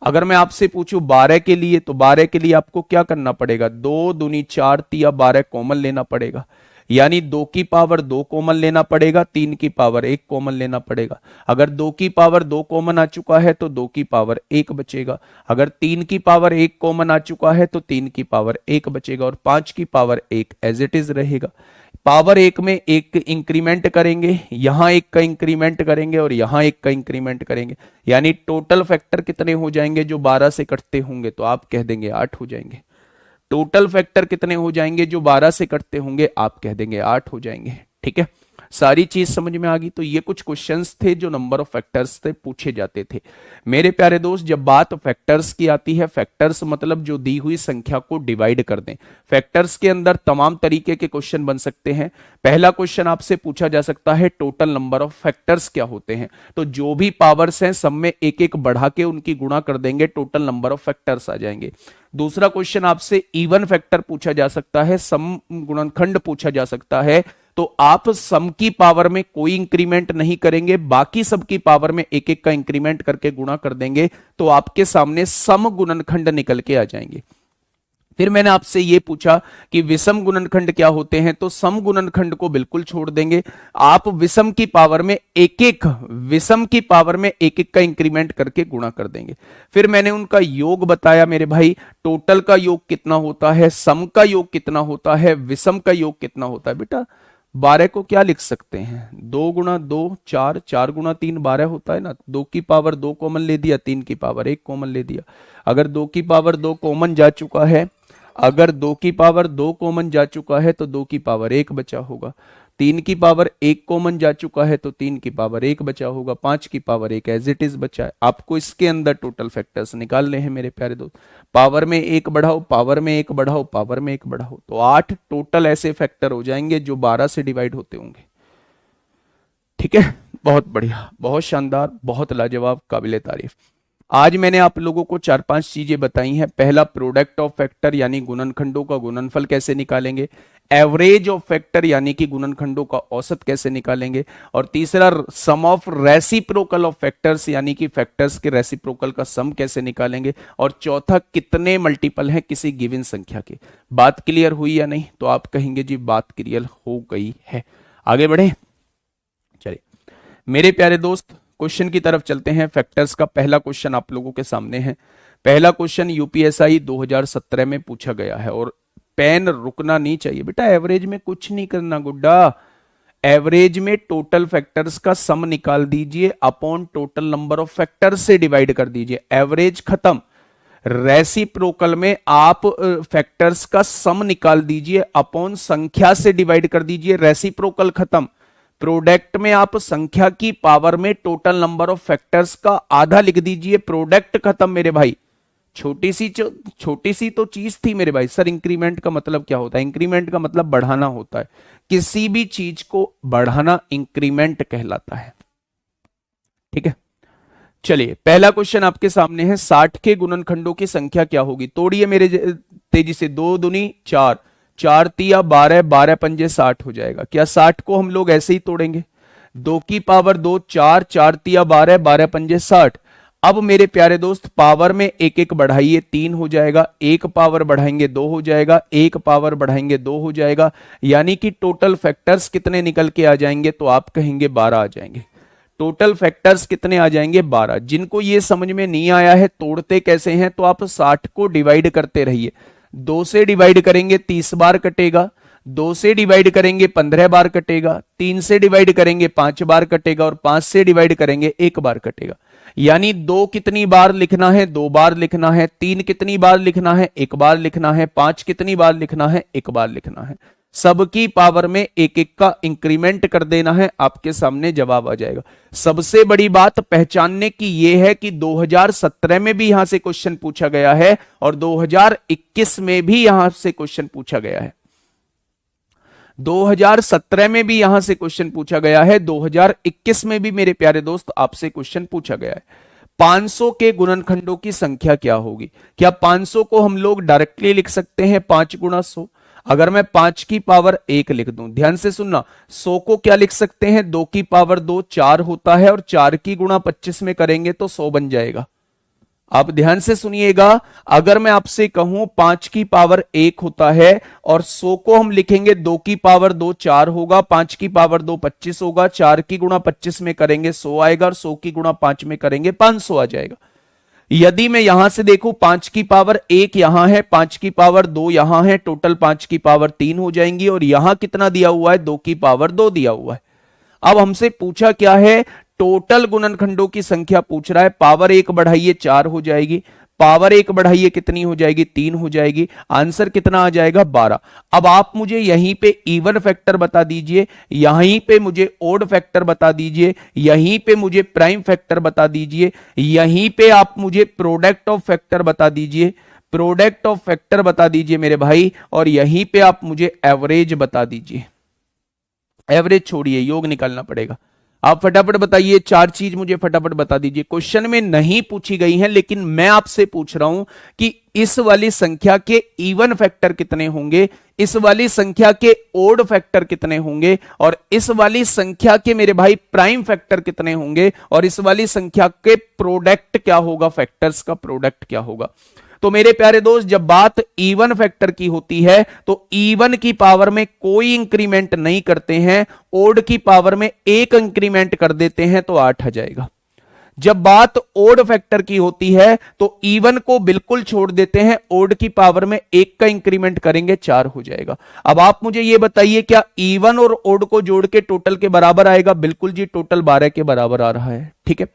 अगर मैं आपसे पूछूं 12 के लिए, तो 12 के लिए आपको क्या करना पड़ेगा, 2 दूनी 4 तिया 12 कॉमन लेना पड़ेगा, यानी 2 की पावर 2 कॉमन लेना पड़ेगा, 3 की पावर 1 कॉमन लेना पड़ेगा। अगर 2 की पावर 2 कॉमन आ चुका है तो 2 की पावर 1 बचेगा, अगर 3 की पावर 1 कॉमन आ चुका है तो 3 की पावर 1 बचेगा, और 5 की पावर 1 एज इट इज रहेगा। पावर 1 में एक इंक्रीमेंट करेंगे, यहां एक का इंक्रीमेंट करेंगे और यहां एक का इंक्रीमेंट करेंगे, यानी टोटल फैक्टर कितने हो जाएंगे जो 12 से कटते होंगे, तो आप कह देंगे 8 हो जाएंगे। टोटल फैक्टर कितने हो जाएंगे जो 12 से कटते होंगे, आप कह देंगे 8 हो जाएंगे। ठीक है, सारी चीज समझ में आ गई। तो ये कुछ क्वेश्चंस थे जो नंबर ऑफ फैक्टर्स से पूछे जाते थे। मेरे प्यारे दोस्त, जब बात फैक्टर्स की आती है, फैक्टर्स मतलब जो दी हुई संख्या को डिवाइड कर दें। फैक्टर्स के अंदर तमाम तरीके के क्वेश्चन बन सकते हैं। पहला क्वेश्चन आपसे पूछा जा सकता है, टोटल नंबर ऑफ फैक्टर्स क्या होते हैं, तो जो भी पावर्स हैं सब में एक एक बढ़ा के उनकी गुणा कर देंगे, टोटल नंबर ऑफ फैक्टर्स आ जाएंगे। दूसरा क्वेश्चन आपसे इवन फैक्टर पूछा जा सकता है, सम गुणनखंड पूछा जा सकता है, तो आप सम की पावर में कोई इंक्रीमेंट नहीं करेंगे, बाकी सबकी पावर में एक एक का इंक्रीमेंट करके गुणा कर देंगे, तो आपके सामने सम गुणनखंड निकल के आ जाएंगे। फिर मैंने आपसे यह पूछा कि विषम गुणनखंड क्या होते हैं, तो सम गुणनखंड को बिल्कुल छोड़ देंगे, आप विषम की पावर में एक एक का इंक्रीमेंट करके गुणा कर देंगे। फिर मैंने उनका योग बताया मेरे भाई, टोटल का योग कितना होता है, सम का योग कितना होता है, विषम का योग कितना होता है। बेटा 12 को क्या लिख सकते हैं, 2 गुणा 2 4, 4 गुणा 3 12 होता है ना। 2 की पावर 2 कॉमन ले दिया, 3 की पावर 1 कॉमन ले दिया। अगर 2 की पावर 2 कॉमन जा चुका है, अगर 2 की पावर 2 कॉमन जा चुका है तो 2 की पावर 1 बचा होगा। 3 की पावर 1 कॉमन जा चुका है तो 3 की पावर 1 बचा होगा। 5 की पावर 1 एज इट इज बचा है। आपको इसके अंदर टोटल फैक्टर्स निकालने हैं मेरे प्यारे दोस्त। पावर में 1 बढ़ाओ, पावर में 1 बढ़ाओ, पावर में 1 बढ़ाओ, तो 8 टोटल ऐसे फैक्टर हो जाएंगे जो 12 से डिवाइड होते होंगे। ठीक है, बहुत बढ़िया, बहुत शानदार, बहुत लाजवाब, काबिले तारीफ। आज मैंने आप लोगों को 4-5 चीजें बताई हैं। पहला, प्रोडक्ट ऑफ फैक्टर यानी गुणनखंडों का गुणनफल कैसे निकालेंगे। एवरेज ऑफ फैक्टर यानी कि गुणनखंडों का औसत कैसे निकालेंगे। और तीसरा, सम ऑफ रेसिप्रोकल ऑफ फैक्टर्स यानी कि फैक्टर्स के रेसिप्रोकल का सम कैसे निकालेंगे। और चौथा, कितने मल्टीपल हैं किसी गिवन संख्या के। बात क्लियर हुई या नहीं, तो आप कहेंगे जी बात क्लियर हो गई है। आगे बढ़े, चलिए मेरे प्यारे दोस्त, क्वेश्चन की तरफ चलते हैं। फैक्टर्स का पहला क्वेश्चन आप लोगों के सामने है। पहला क्वेश्चन यूपीएसआई 2017 में पूछा गया है, और पेन रुकना नहीं चाहिए बेटा, एवरेज में कुछ नहीं करना गुड्डा। एवरेज में टोटल फैक्टर्स का सम निकाल दीजिए upon total number of factors से डिवाइड कर दीजिए, एवरेज खत्म। रेसिप्रोकल में आप फैक्टर्स का सम निकाल दीजिए अपॉन संख्या से डिवाइड कर दीजिए, रेसिप्रोकल खत्म। प्रोडक्ट में आप संख्या की पावर में टोटल नंबर ऑफ फैक्टर्स का आधा लिख दीजिए, प्रोडक्ट खत्म मेरे भाई। छोटी सी तो चीज थी मेरे भाई। सर इंक्रीमेंट का मतलब क्या होता है? इंक्रीमेंट का मतलब बढ़ाना होता है, किसी भी चीज को बढ़ाना इंक्रीमेंट कहलाता है। ठीक है, चलिए पहला क्वेश्चन आपके सामने है। 60 के गुणनखंडों की संख्या क्या होगी? तोड़िए मेरे तेजी से। 2 दूनी 4, 4 तिया 12, 12 पंजे 60 हो जाएगा। क्या 60 को हम लोग ऐसे ही तोड़ेंगे? 2 की पावर 2 4, 4 तिया 12, 12 पंजे 60। अब मेरे प्यारे दोस्त, पावर में एक एक बढ़ाइए, 3 हो जाएगा। एक पावर बढ़ाएंगे 2 हो जाएगा, एक पावर बढ़ाएंगे 2 हो जाएगा, यानी कि टोटल फैक्टर्स कितने निकल के आ जाएंगे? तो आप कहेंगे 12 आ जाएंगे। टोटल फैक्टर्स कितने आ जाएंगे? 12। जिनको ये समझ में नहीं आया है तोड़ते कैसे हैं, तो आप 60 को डिवाइड करते रहिए। 2 से डिवाइड करेंगे 30 बार कटेगा, 2 से डिवाइड करेंगे 15 बार कटेगा, 3 से डिवाइड करेंगे 5 बार कटेगा, और 5 से डिवाइड करेंगे 1 बार कटेगा। यानी 2 कितनी बार लिखना है? 2 बार लिखना है। 3 कितनी बार लिखना है? 1 बार लिखना है। 5 कितनी बार लिखना है? 1 बार लिखना है। सबकी पावर में एक एक का इंक्रीमेंट कर देना है, आपके सामने जवाब आ जाएगा। सबसे बड़ी बात पहचानने की यह है कि 2017 में भी यहां से क्वेश्चन पूछा गया है और 2021 में भी यहां से क्वेश्चन पूछा गया है। 2017 में भी यहां से क्वेश्चन पूछा गया है, 2021 में भी मेरे प्यारे दोस्त आपसे क्वेश्चन पूछा गया है। 500 के गुणनखंडों की संख्या क्या होगी? क्या 500 को हम लोग डायरेक्टली लिख सकते हैं 5 गुणा 100? अगर मैं 5 की पावर 1 लिख दूं, ध्यान से सुनना, 100 को क्या लिख सकते हैं? 2 की पावर 2 4 होता है, और 4 की गुणा 25 में करेंगे तो 100 बन जाएगा। आप ध्यान से सुनिएगा, अगर मैं आपसे कहूं 5 की पावर 1 होता है और 100 को हम लिखेंगे 2 की पावर 2 4 होगा, 5 की पावर 2 25 होगा, 4 की गुणा 25 में करेंगे 100 आएगा, और 100 की गुणा 5 में करेंगे 500 आ जाएगा। यदि मैं यहां से देखूं 5 की पावर 1 यहां है, 5 की पावर 2 यहां है, टोटल 5 की पावर 3 हो जाएंगी, और यहां कितना दिया हुआ है? 2 की पावर 2 दिया हुआ है। अब हमसे पूछा क्या है? टोटल गुणनखंडों की संख्या पूछ रहा है। पावर 1 बढ़ाइए 4 हो जाएगी, पावर 1 बढ़ाइए कितनी हो जाएगी? 3 हो जाएगी। आंसर कितना आ जाएगा? 12। अब आप मुझे यहीं पे इवन फैक्टर बता दीजिए, यहीं पे मुझे ओड फैक्टर बता दीजिए, यहीं पे मुझे प्राइम फैक्टर बता दीजिए, यहीं पे आप मुझे प्रोडक्ट ऑफ फैक्टर बता दीजिए, प्रोडक्ट ऑफ फैक्टर बता दीजिए मेरे भाई, और यहीं पे आप मुझे एवरेज बता दीजिए। एवरेज छोड़िए, योग निकालना पड़ेगा। आप फटाफट बताइए, 4 चीज मुझे फटाफट बता दीजिए। क्वेश्चन में नहीं पूछी गई है, लेकिन मैं आपसे पूछ रहा हूं कि इस वाली संख्या के इवन फैक्टर कितने होंगे, इस वाली संख्या के ओड फैक्टर कितने होंगे, और इस वाली संख्या के मेरे भाई प्राइम फैक्टर कितने होंगे, और इस वाली संख्या के प्रोडक्ट क्या होगा, फैक्टर्स का प्रोडक्ट क्या होगा। तो मेरे प्यारे दोस्त, जब बात इवन फैक्टर की होती है तो इवन की पावर में कोई इंक्रीमेंट नहीं करते हैं, ओड की पावर में एक इंक्रीमेंट कर देते हैं तो 8 आ जाएगा। जब बात ओड फैक्टर की होती है तो इवन को बिल्कुल छोड़ देते हैं, ओड की पावर में एक का इंक्रीमेंट करेंगे 4 हो जाएगा। अब आप मुझे यह बताइए, क्या इवन और ओड को जोड़ के टोटल के बराबर आएगा? बिल्कुल जी, टोटल 12 के बराबर आ रहा है। ठीक है,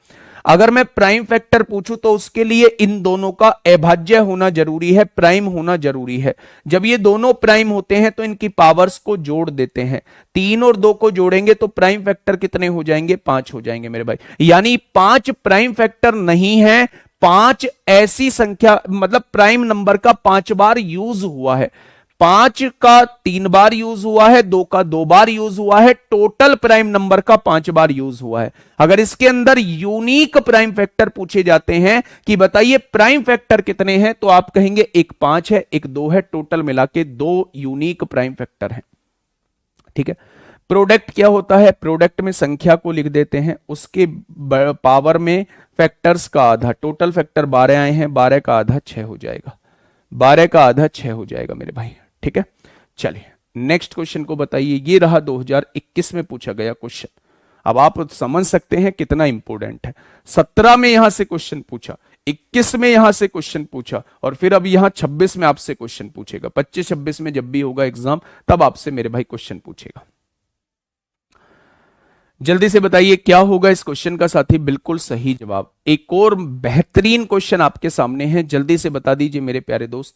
अगर मैं प्राइम फैक्टर पूछूं तो उसके लिए इन दोनों का अभाज्य होना जरूरी है, प्राइम होना जरूरी है। जब ये दोनों प्राइम होते हैं तो इनकी पावर्स को जोड़ देते हैं, 3 और 2 को जोड़ेंगे तो प्राइम फैक्टर कितने हो जाएंगे? 5 हो जाएंगे मेरे भाई। यानी 5 प्राइम फैक्टर नहीं है, 5 ऐसी संख्या, मतलब प्राइम नंबर का 5 बार यूज हुआ है। 5 का 3 बार यूज हुआ है, 2 का 2 बार यूज हुआ है, टोटल प्राइम नंबर का 5 बार यूज हुआ है। अगर इसके अंदर यूनिक प्राइम फैक्टर पूछे जाते हैं कि बताइए प्राइम फैक्टर कितने हैं, तो आप कहेंगे एक 5 है, एक 2 है, टोटल मिला के 2 यूनिक प्राइम फैक्टर हैं। ठीक है, प्रोडक्ट क्या होता है? प्रोडक्ट में संख्या को लिख देते हैं, उसके पावर में फैक्टर्स का आधा, टोटल फैक्टर 12 आए हैं, 12 का आधा 6 हो जाएगा, 12 का आधा 6 हो जाएगा मेरे भाई। ठीक है, चलिए नेक्स्ट क्वेश्चन को बताइए। ये रहा 2021 में पूछा गया क्वेश्चन। अब आप समझ सकते हैं कितना इंपोर्टेंट है। 17 में यहां से क्वेश्चन पूछा, 21 में यहां से क्वेश्चन पूछा, और फिर अब यहां 26 में आपसे क्वेश्चन पूछेगा। 25-26 में जब भी होगा एग्जाम, तब आपसे मेरे भाई क्वेश्चन पूछेगा। जल्दी से बताइए क्या होगा इस क्वेश्चन का साथी? बिल्कुल सही जवाब। एक और बेहतरीन क्वेश्चन आपके सामने है, जल्दी से बता दीजिए मेरे प्यारे दोस्त,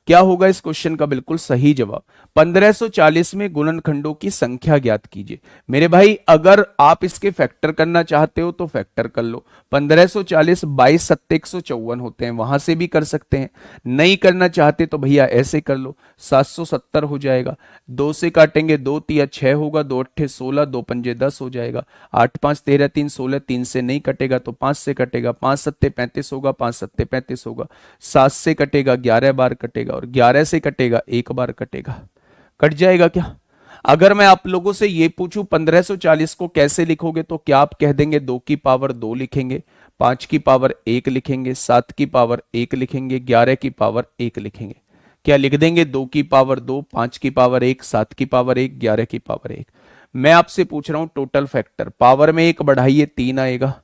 क्या होगा इस क्वेश्चन का बिल्कुल सही जवाब? 1540 में गुणनखंडों की संख्या ज्ञात कीजिए। मेरे भाई, अगर आप इसके फैक्टर करना चाहते हो तो फैक्टर कर लो। 1540 22 सत्ते 154 होते हैं, वहां से भी कर सकते हैं। नहीं करना चाहते तो भैया ऐसे कर लो, 770 हो जाएगा। 2 से काटेंगे, 2 तिया 6 होगा, 2 अट्ठे 16, 2 पंजे 10 हो जाएगा। 8 5 13 3 16, 3 से नहीं कटेगा तो 5 से कटेगा, 5 सत्ते 35 होगा, 5 सत्ते 35 होगा। 7 से कटेगा, 11 बार कटेगा, और 11 से कटेगा, 1 बार कटेगा। कट जाएगा क्या? अगर मैं आप लोगों से ये पूछूं 1540 को कैसे लिखोगे, तो क्या आप कह देंगे 2 की पावर 2 लिखेंगे, 5 की पावर 1 लिखेंगे, 7 की पावर 1 लिखेंगे, 11 की पावर 1 लिखेंगे? क्या लिख देंगे 2 की पावर 2, 5 की पावर 1, 7 की पावर 1, 11 की पावर 1? मैं आपसे पूछ रहा हूं टोटल फैक्टर। पावर में 1 बढ़ाइए 3 आएगा,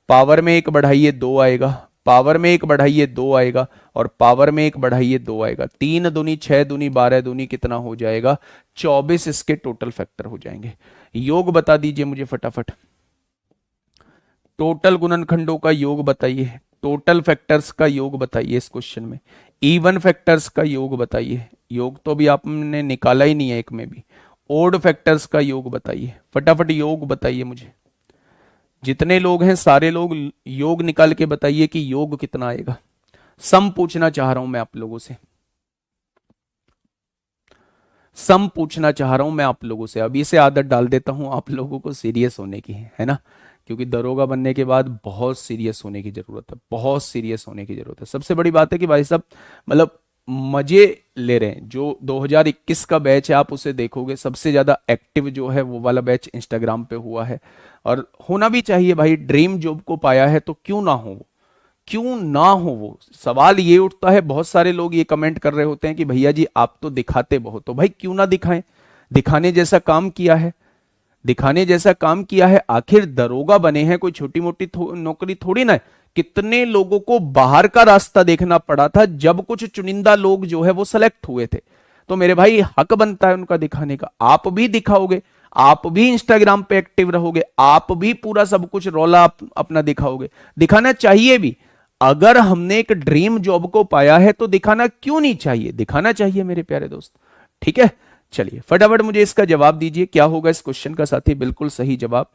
पावर में 1 बढ़ाइए 2 आएगा, पावर में 1 बढ़ाइए 2 आएगा, और पावर में 1 बढ़ाइए 2 आएगा। 3 दूनी 6 दूनी 12 दूनी कितना हो जाएगा? 24 इसके टोटल फैक्टर हो जाएंगे। योग बता दीजिए मुझे फटाफट, टोटल गुणनखंडों का योग बताइए, टोटल फैक्टर्स का योग बताइए इस क्वेश्चन में, इवन फैक्टर्स का योग बताइए। योग तो भी आपने निकाला ही नहीं है एक में भी। ओड फैक्टर्स का योग बताइए, फटाफट योग बताइए मुझे। जितने लोग हैं सारे लोग योग निकाल के बताइए कि योग कितना आएगा। सम पूछना चाह रहा हूं मैं आप लोगों से, सम पूछना चाह रहा हूं मैं आप लोगों से। अभी से आदत डाल देता हूं आप लोगों को सीरियस होने की, है ना, क्योंकि दरोगा बनने के बाद बहुत सीरियस होने की जरूरत है, बहुत सीरियस होने की जरूरत है। सबसे बड़ी बात है कि भाई साहब मतलब मजे ले रहे हैं। जो 2021 का बैच है आप उसे देखोगे, सबसे ज्यादा एक्टिव जो है वो वाला बैच इंस्टाग्राम पे हुआ है, और होना भी चाहिए भाई। ड्रीम जॉब को पाया है तो क्यों ना हो वो, क्यों ना हो वो। सवाल ये उठता है, बहुत सारे लोग ये कमेंट कर रहे होते हैं कि भैया जी आप तो दिखाते बहुत हो। भाई क्यों ना दिखाएं, दिखाने जैसा काम किया है, दिखाने जैसा काम किया है। आखिर दरोगा बने हैं, कोई छोटी मोटी नौकरी थोड़ी ना है। कितने लोगों को बाहर का रास्ता देखना पड़ा था जब कुछ चुनिंदा लोग जो है वो सेलेक्ट हुए थे। तो मेरे भाई हक बनता है उनका दिखाने का। आप भी दिखाओगे, आप भी इंस्टाग्राम पे एक्टिव रहोगे, आप भी पूरा सब कुछ रौला अपना दिखाओगे, दिखाना चाहिए भी। अगर हमने एक ड्रीम जॉब को पाया है तो दिखाना क्यों नहीं चाहिए, दिखाना चाहिए मेरे प्यारे दोस्त। ठीक है, चलिए फटाफट मुझे इसका जवाब दीजिए, क्या होगा इस क्वेश्चन का साथी। बिल्कुल सही जवाब।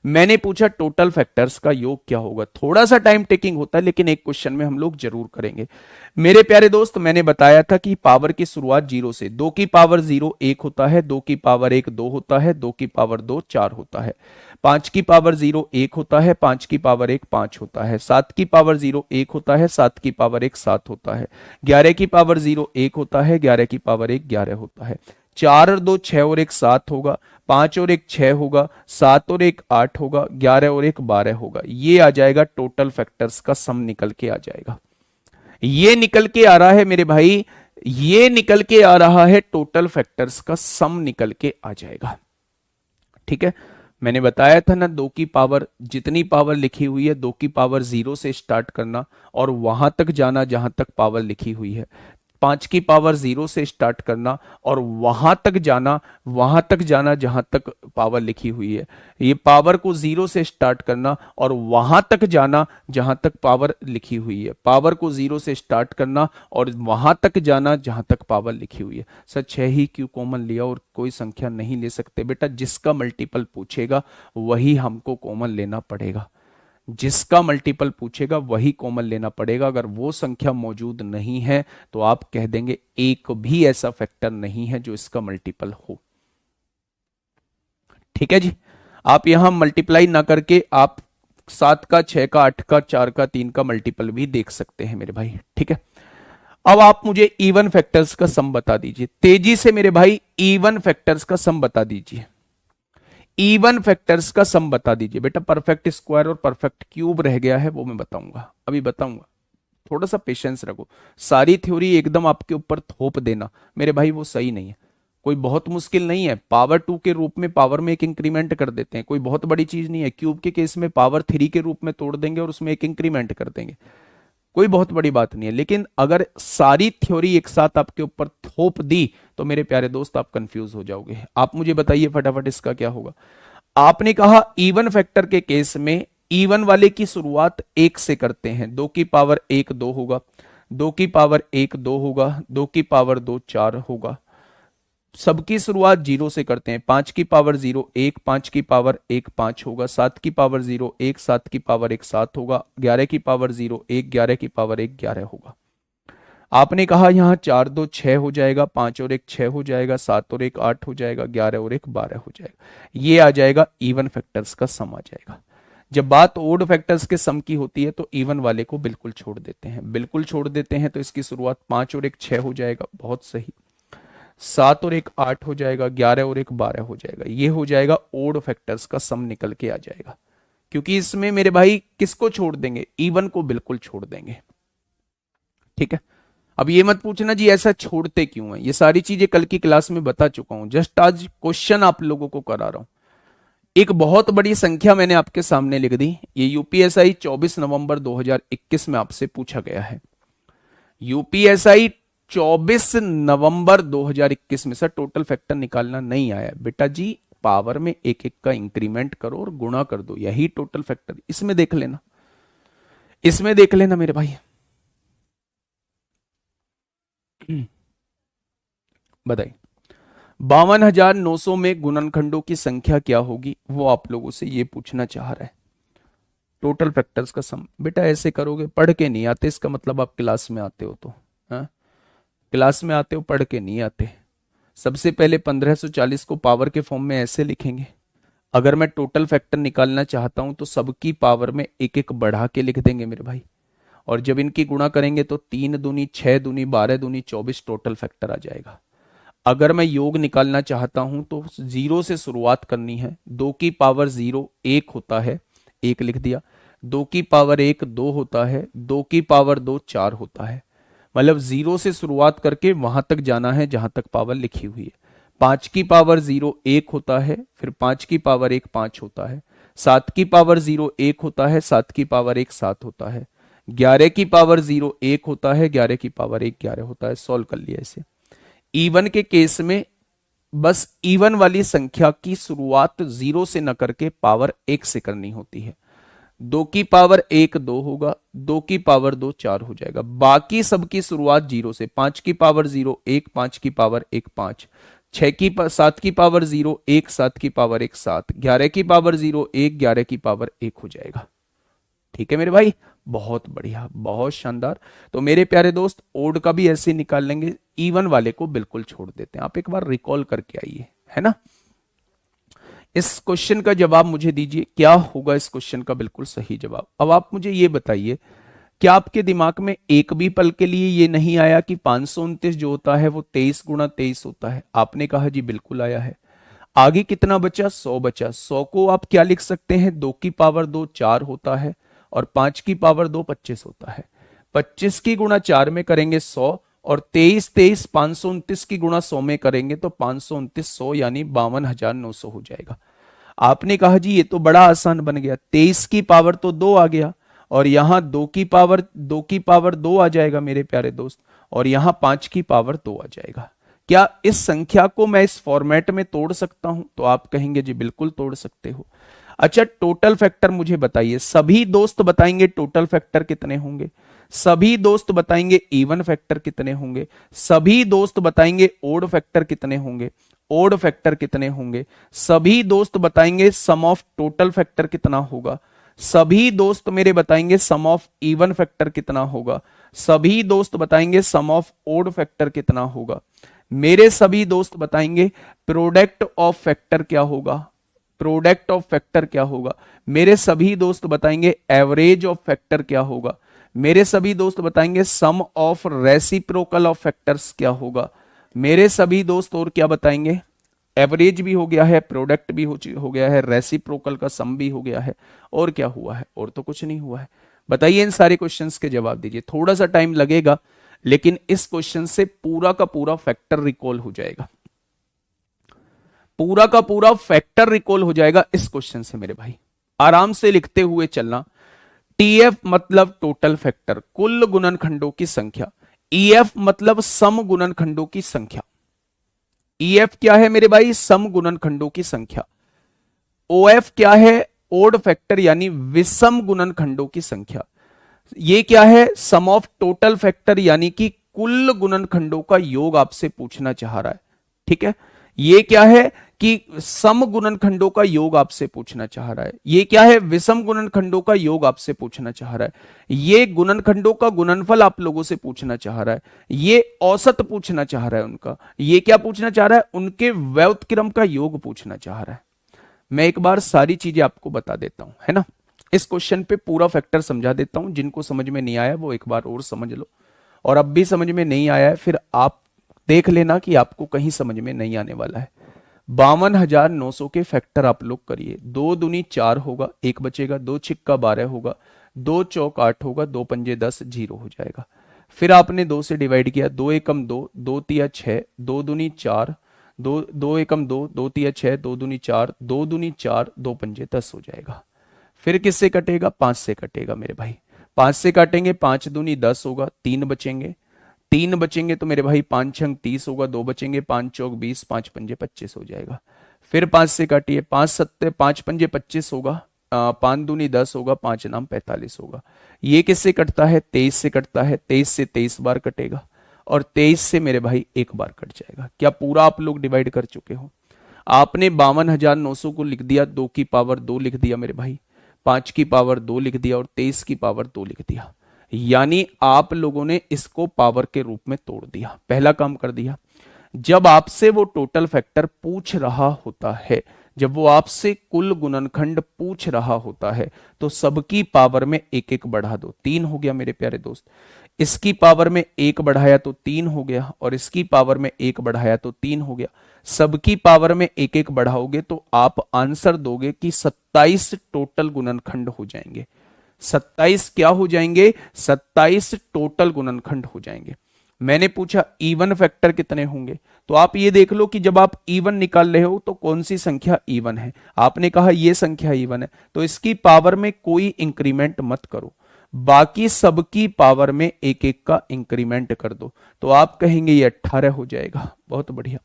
मैंने पूछा टोटल फैक्टर्स का योग क्या होगा। थोड़ा सा टाइम टेकिंग होता है लेकिन एक क्वेश्चन में हम लोग जरूर करेंगे। मेरे प्यारे दोस्त मैंने बताया था कि पावर की शुरुआत जीरो से, 2 की पावर 0 1 होता है, 2 की पावर 1 2 होता है, 2 की पावर 2 4 होता है, 5 की पावर 0 1 होता है, 5 की पावर 1 5 होता है, 7 की पावर 0 1 होता है, 7 की पावर 1 7 होता है, 11 की पावर 0 1 होता है, 11 की पावर 1 11 होता है, 4 और 2 6 और 1 7 होगा, 5 और 1 6 होगा, 7 और 1 8 होगा, 11 और 1 12 होगा। ये आ जाएगा टोटल फैक्टर्स का सम निकल के आ जाएगा। ये निकल के आ रहा है मेरे भाई, ये निकल के आ रहा है, टोटल फैक्टर्स का सम निकल के आ जाएगा। ठीक है, मैंने बताया था ना, 2 की पावर जितनी पावर लिखी हुई है 2 की पावर 0 से स्टार्ट करना और वहां तक जाना जहां तक पावर लिखी हुई है, 5 की पावर 0 से स्टार्ट करना और वहां तक जाना जहां तक पावर लिखी हुई है। ये पावर को 0 से स्टार्ट करना और वहां तक जाना जहां तक पावर लिखी हुई है, पावर को 0 से स्टार्ट करना और वहां तक जाना जहां तक पावर लिखी हुई है। सर 6 ही क्यों कॉमन लिया और कोई संख्या नहीं ले सकते? बेटा जिसका मल्टीपल पूछेगा वही हमको कॉमन लेना पड़ेगा, जिसका मल्टीपल पूछेगा वही कॉमन लेना पड़ेगा। अगर वो संख्या मौजूद नहीं है तो आप कह देंगे एक भी ऐसा फैक्टर नहीं है जो इसका मल्टीपल हो। ठीक है जी, आप यहां मल्टीप्लाई ना करके आप 7 का 6 का 8 का 4 का 3 का मल्टीपल भी देख सकते हैं मेरे भाई। ठीक है, अब आप मुझे इवन फैक्टर्स का सम बता दीजिए तेजी से मेरे भाई, इवन फैक्टर्स का सम बता दीजिए, इवन फैक्टर्स का सम बता दीजिए। बेटा परफेक्ट स्क्वायर और परफेक्ट क्यूब रह गया है, वो मैं बताऊंगा, अभी बताऊंगा, थोड़ा सा पेशेंस रखो। सारी थ्योरी एकदम आपके ऊपर थोप देना मेरे भाई वो सही नहीं है। कोई बहुत मुश्किल नहीं है, पावर 2 के रूप में पावर में एक इंक्रीमेंट कर देते हैं, कोई बहुत बड़ी चीज नहीं है। क्यूब के केस में पावर 3 के रूप में तोड़ देंगे और उसमें एक इंक्रीमेंट कर देंगे, कोई बहुत बड़ी बात नहीं है। लेकिन अगर सारी थ्योरी एक साथ आपके ऊपर थोप दी तो मेरे प्यारे दोस्त आप कंफ्यूज हो जाओगे। आप मुझे बताइए फटाफट इसका क्या होगा। आपने कहा इवन फैक्टर के केस में इवन वाले की शुरुआत 1 से करते हैं, 2 की पावर 1 2 होगा, 2 की पावर 1 2 होगा, 2 की पावर 2 4 होगा। सबकी शुरुआत 0 से करते हैं, 5 की पावर 0 1, 5 की पावर 1 5 होगा, 7 की पावर 0 1, 7 की पावर 1 7 होगा, 11 की पावर 0 1, 11 की पावर 1 11 होगा। आपने कहा यहां 4 2 6 हो जाएगा, 5 और 1 6 हो जाएगा, 7 और 1 8 हो जाएगा, 11 और 1 12 हो जाएगा। ये आ जाएगा इवन फैक्टर्स का सम आ जाएगा। जब बात ओड फैक्टर्स के सम की होती है तो इवन वाले को बिल्कुल छोड़ देते हैं, बिल्कुल छोड़ देते हैं। तो इसकी शुरुआत 5 और 1 6 हो जाएगा, बहुत सही, 7 और 1 8 हो जाएगा, 11 और 1 12 हो जाएगा। ये हो जाएगा ओड फैक्टर्स का सम निकल के आ जाएगा। क्योंकि इसमें मेरे भाई किसको छोड़ देंगे? इवन को बिल्कुल छोड़ देंगे। ठीक है, अब ये मत पूछना जी ऐसा छोड़ते क्यों है, ये सारी चीजें कल की क्लास में बता चुका हूं, जस्ट आज क्वेश्चन आप लोगों को करा रहा हूं। एक बहुत बड़ी संख्या मैंने आपके सामने लिख दी, ये यूपीएसआई 24 नवंबर 2021 में आपसे पूछा गया है। यूपीएसआई 24 नवंबर 2021 में। सर टोटल फैक्टर निकालना नहीं आया बेटा जी, पावर में एक एक का इंक्रीमेंट करो और गुणा कर दो, यही टोटल फैक्टर। इसमें देख लेना, इसमें देख लेना मेरे भाई। बताइए 52,900 में गुणनखंडों की संख्या क्या होगी, वो आप लोगों से ये पूछना चाह रहा है। टोटल फैक्टर्स का सम बेटा ऐसे करोगे, पढ़ के नहीं आते, इसका मतलब आप क्लास में आते हो तो, हाँ क्लास में आते हो, पढ़ के नहीं आते। सबसे पहले 1540 को पावर के फॉर्म में ऐसे लिखेंगे, अगर मैं टोटल फैक्टर निकालना चाहता हूं तो सबकी पावर में एक एक बढ़ा के लिख देंगे मेरे भाई, और जब इनकी गुणा करेंगे तो 3 दूनी 6 दूनी 12 दूनी 24 टोटल फैक्टर आ जाएगा। अगर मैं योग निकालना चाहता हूं तो जीरो से शुरुआत करनी है। 2 की पावर 0 1 होता है, 1 लिख दिया। 2 की पावर 1 2 होता है, 2 की पावर 2 4 होता है। मतलब जीरो से शुरुआत करके वहां तक जाना है जहां तक पावर लिखी हुई है। 5 की पावर 0 1 होता है, फिर 5 की पावर 1 5 होता है। 7 की पावर 0 1 होता है, 7 की पावर 1 7 होता है। 11 की पावर 0 1 होता है, 11 की पावर 1 11 होता है। सॉल्व कर लिया इसे। इवन के केस में बस इवन वाली संख्या की शुरुआत जीरो से न करके पावर 1 से करनी होती है। 2 की पावर 1 2 होगा, 2 की पावर 2 4 हो जाएगा। बाकी सबकी शुरुआत जीरो से। 5 की पावर 0 1, 5 की पावर 1 5, 7 की पावर 0 1, 7 की पावर 1 7, 11 की पावर 0 1, 11 की पावर 1 हो जाएगा। ठीक है मेरे भाई, बहुत बढ़िया, बहुत शानदार। तो मेरे प्यारे दोस्त, ओड का भी ऐसे निकाल लेंगे, इवन वाले को बिल्कुल छोड़ देते हैं। आप एक बार रिकॉल करके आइए, है ना। इस क्वेश्चन का जवाब मुझे दीजिए, क्या होगा इस क्वेश्चन का बिल्कुल सही जवाब। अब आप मुझे ये बताइए, क्या आपके दिमाग में एक भी पल के लिए ये नहीं आया कि 529 जो होता है वो 23 × 23 होता है? आपने कहा जी बिल्कुल आया है। आगे कितना बचा? 100 बचा। 100 को आप क्या लिख सकते हैं? 2 की पावर 2 4 होता है, और 5 की पावर 2 25 होता है। 25 की गुणा 4 में करेंगे 100, और 23 529 की गुणा 100 में करेंगे तो 529 100 यानी 52,900 हो जाएगा। आपने कहा जी ये तो बड़ा आसान बन गया, 23 की पावर तो 2 आ गया, और यहां 2 की पावर 2 आ जाएगा मेरे प्यारे दोस्त, और यहां 5 की पावर 2 आ जाएगा। क्या इस संख्या को मैं इस फॉर्मेट में तोड़ सकता हूं? तो आप कहेंगे जी बिल्कुल तोड़ सकते हो। अच्छा, टोटल फैक्टर मुझे बताइए। सभी दोस्त बताएंगे टोटल फैक्टर कितने होंगे, सभी दोस्त बताएंगे इवन फैक्टर कितने होंगे, सभी दोस्त बताएंगे ओड फैक्टर कितने होंगे, ओड फैक्टर कितने होंगे, सभी दोस्त बताएंगे सम ऑफ टोटल फैक्टर कितना होगा, सभी दोस्त मेरे बताएंगे सम ऑफ इवन फैक्टर कितना होगा, सभी दोस्त बताएंगे सम ऑफ ओड फैक्टर कितना होगा, मेरे सभी दोस्त बताएंगे प्रोडक्ट ऑफ फैक्टर क्या होगा, प्रोडक्ट ऑफ फैक्टर क्या होगा, मेरे सभी दोस्त बताएंगे एवरेज ऑफ फैक्टर क्या होगा, मेरे सभी दोस्त बताएंगे सम ऑफ रेसिप्रोकल ऑफ फैक्टर्स क्या होगा, मेरे सभी दोस्त और क्या बताएंगे, एवरेज भी हो गया है, प्रोडक्ट भी हो गया है, रेसिप्रोकल का सम भी हो गया है, और क्या हुआ है? और तो कुछ नहीं हुआ है। बताइए, इन सारे क्वेश्चंस के जवाब दीजिए। थोड़ा सा टाइम लगेगा, लेकिन इस क्वेश्चन से पूरा का पूरा फैक्टर रिकॉल हो जाएगा, पूरा का पूरा फैक्टर रिकॉल हो जाएगा इस क्वेश्चन से मेरे भाई। आराम से लिखते हुए चलना। टीएफ मतलब टोटल फैक्टर, कुल गुणनखंडों की संख्या। ईएफ मतलब सम गुणनखंडों की संख्या। ईएफ क्या है मेरे भाई? सम गुणनखंडों की संख्या। ओएफ क्या है? ओड फैक्टर यानी विषम गुणनखंडों की संख्या। ये क्या है? सम ऑफ टोटल फैक्टर यानी कि कुल गुणनखंडों का योग आपसे पूछना चाह रहा है। ठीक है। ये क्या है कि सम गुणनखंडों का योग आपसे पूछना चाह रहा है। ये क्या है? विषम गुणनखंडों का योग आपसे पूछना चाह रहा है। ये गुणनखंडों का गुणनफल आप लोगों से पूछना चाह रहा है। ये औसत पूछना चाह रहा है उनका। ये क्या पूछना चाह रहा है? उनके व्युत्क्रम का योग पूछना चाह रहा है। मैं एक बार सारी चीजें आपको बता देता हूं, है ना। इस क्वेश्चन पे पूरा फैक्टर समझा देता हूं। जिनको समझ में नहीं आया वो एक बार और समझ लो, और अब भी समझ में नहीं आया है फिर आप देख लेना कि आपको कहीं समझ में नहीं आने वाला है। 52,900 के फैक्टर आप लोग करिए। 2 दूनी 4 होगा, 1 बचेगा, 2 छिक्का 12 होगा, 2 चौक 8 होगा, 2 पंजे 10, 0 हो जाएगा। फिर आपने 2 से डिवाइड किया, 2 एकम 2, 2 तिया 6, 2 दूनी 4, 2 एकम 2, 2 तिया 6, 2 दूनी 4, 2 दूनी 4, 2 पंजे 10 हो जाएगा। फिर किससे कटेगा? 5 से कटेगा मेरे भाई। 5 से काटेंगे, 5 दूनी 10 होगा, 3 बचेंगे, 3 बचेंगे तो मेरे भाई 5 छंग 30 होगा, 2 बचेंगे, 5 चौक 20, 5 पंजे 25 हो जाएगा। फिर 5 से काटिए, 5 पंजे 25 होगा, 5 दूनी 10 होगा, 5 नाम 45 होगा। ये किससे कटता है? 23 से कटता है। 23 से 23 बार कटेगा, और 23 से मेरे भाई एक बार कट जाएगा। क्या पूरा आप लोग डिवाइड कर चुके हो? आपने 52,900 को लिख दिया, 2 की पावर 2 लिख दिया मेरे भाई, 5 की पावर 2 लिख दिया, और 23 की पावर 2 लिख दिया। यानी आप लोगों ने इसको पावर के रूप में तोड़ दिया। पहला काम कर दिया। जब आपसे वो टोटल फैक्टर पूछ रहा होता है जब वो आपसे कुल गुणनखंड पूछ रहा होता है तो सबकी पावर में एक एक बढ़ा दो, 3 हो गया मेरे प्यारे दोस्त। इसकी पावर में एक बढ़ाया तो 3 हो गया, और इसकी पावर में एक बढ़ाया तो 3 हो गया। सबकी पावर में एक एक बढ़ाओगे तो आप आंसर दोगे कि 27 टोटल गुणनखंड हो जाएंगे। 27 क्या हो जाएंगे? 27 टोटल गुणनखंड हो जाएंगे। मैंने पूछा इवन फैक्टर कितने होंगे, तो आप ये देख लो कि जब आप इवन निकाल रहे हो तो कौन सी संख्या इवन है। आपने कहा ये संख्या इवन है, तो इसकी पावर में कोई इंक्रीमेंट मत करो, बाकी सबकी पावर में एक एक का इंक्रीमेंट कर दो, तो आप कहेंगे ये 18 हो जाएगा। बहुत बढ़िया।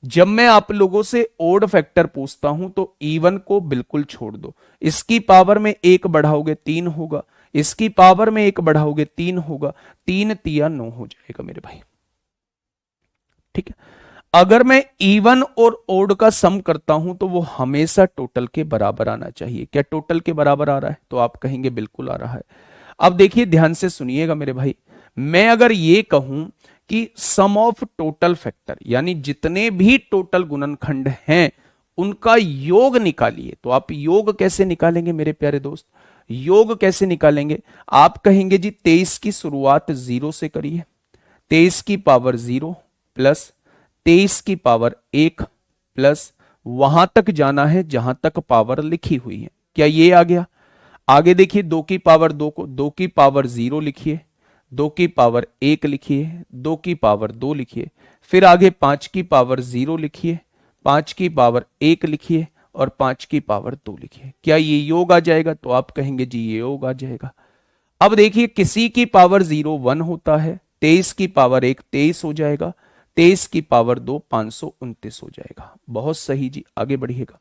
जब मैं आप लोगों से ओड फैक्टर पूछता हूं तो इवन को बिल्कुल छोड़ दो, इसकी पावर में एक बढ़ाओगे 3 होगा, इसकी पावर में एक बढ़ाओगे 3 होगा, 3 तिया 9 हो जाएगा मेरे भाई। ठीक है। अगर मैं इवन और ओड का सम करता हूं तो वो हमेशा टोटल के बराबर आना चाहिए। क्या टोटल के बराबर आ रहा है? तो आप कहेंगे बिल्कुल आ रहा है। अब देखिए ध्यान से सुनिएगा मेरे भाई, मैं अगर ये कहूं कि सम ऑफ टोटल फैक्टर, यानी जितने भी टोटल गुणनखंड हैं उनका योग निकालिए, तो आप योग कैसे निकालेंगे मेरे प्यारे दोस्त? योग कैसे निकालेंगे? आप कहेंगे जी 23 की शुरुआत 0 से करिए, 23 की पावर 0 प्लस 23 की पावर 1 प्लस वहां तक जाना है जहां तक पावर लिखी हुई है। क्या ये आ गया? आगे देखिए 2 की पावर 2 को 2 की पावर 0 लिखिए, 2 की पावर 1 लिखिए, 2 की पावर 2 लिखिए, फिर आगे 5 की पावर 0 लिखिए, 5 की पावर 1 लिखिए और 5 की पावर 2 लिखिए। क्या ये योग आ जाएगा? तो आप कहेंगे जी ये योग आ जाएगा। अब देखिए किसी की पावर 0 1 होता है, 23 की पावर 1 23 हो जाएगा, 23 की पावर 2 529 हो जाएगा। बहुत सही जी, आगे बढ़िएगा।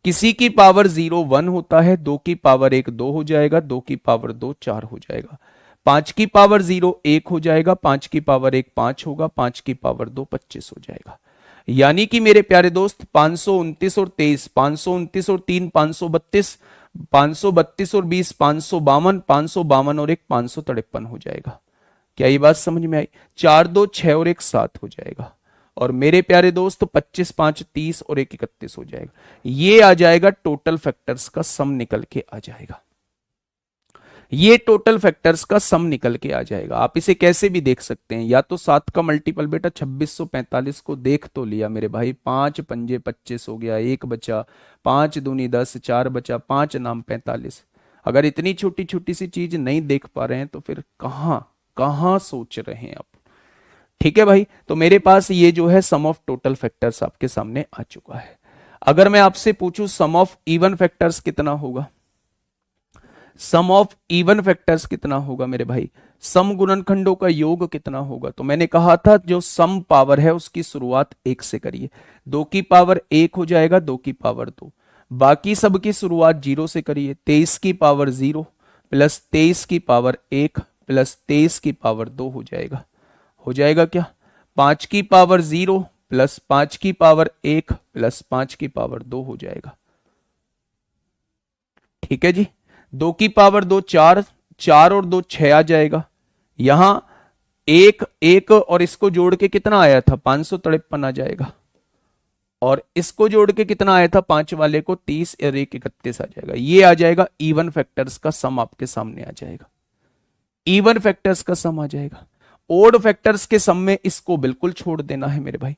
किसी की पावर 0 1 होता है, 2 की पावर 1 2 हो जाएगा, 2 की पावर 2 4 हो जाएगा, 5 की पावर 0 1 हो जाएगा, 5 की पावर 1 5 होगा, 5 की पावर 2 25 हो जाएगा। यानी कि मेरे प्यारे दोस्त 529 और 23, 529 और 3 532, 532 और 20 552, 552 और 1 553 हो जाएगा। क्या ये बात समझ में आई? 4 2 6 और 1 7 हो जाएगा। और मेरे प्यारे दोस्त 25 5 30 और 1 31 हो जाएगा। ये आ जाएगा टोटल फैक्टर्स का सम निकल के आ जाएगा। ये टोटल फैक्टर्स का सम निकल के आ जाएगा। आप इसे कैसे भी देख सकते हैं, या तो 7 का मल्टीपल बेटा 2645 को देख तो लिया मेरे भाई, 5 पंजे 25 हो गया, 1 बचा, 5 दूनी 10, 4 बचा, 5 नाम 45। अगर इतनी छोटी छोटी सी चीज नहीं देख पा रहे हैं तो फिर कहां कहां सोच रहे हैं आप? ठीक है भाई, तो मेरे पास ये जो है सम ऑफ टोटल फैक्टर्स आपके सामने आ चुका है। अगर मैं आपसे पूछूं सम ऑफ इवन फैक्टर्स कितना होगा, सम ऑफ इवन फैक्टर्स कितना होगा मेरे भाई, सम गुणनखंडों का योग कितना होगा, तो मैंने कहा था जो सम पावर है उसकी शुरुआत 1 से करिए, 2 की पावर 1 हो जाएगा, 2 की पावर 2, बाकी सब की शुरुआत 0 से करिए, 23 की पावर 0 प्लस 23 की पावर 1 प्लस 23 की पावर 2 हो जाएगा। हो जाएगा क्या? 5 की पावर 0 प्लस 5 की पावर 1 प्लस 5 की पावर 2 हो जाएगा। ठीक है जी। 2 की पावर 2 4, 4 और 2 6 आ जाएगा। यहां 1 1 और इसको जोड़ के कितना आया था? 553 आ जाएगा। और इसको जोड़ के कितना आया था 5 वाले को? 30 और 1 31 आ जाएगा। ये आ जाएगा इवन फैक्टर्स का सम आपके सामने आ जाएगा। इवन फैक्टर्स का सम आ जाएगा। ओड फैक्टर्स के सम में इसको बिल्कुल छोड़ देना है मेरे भाई।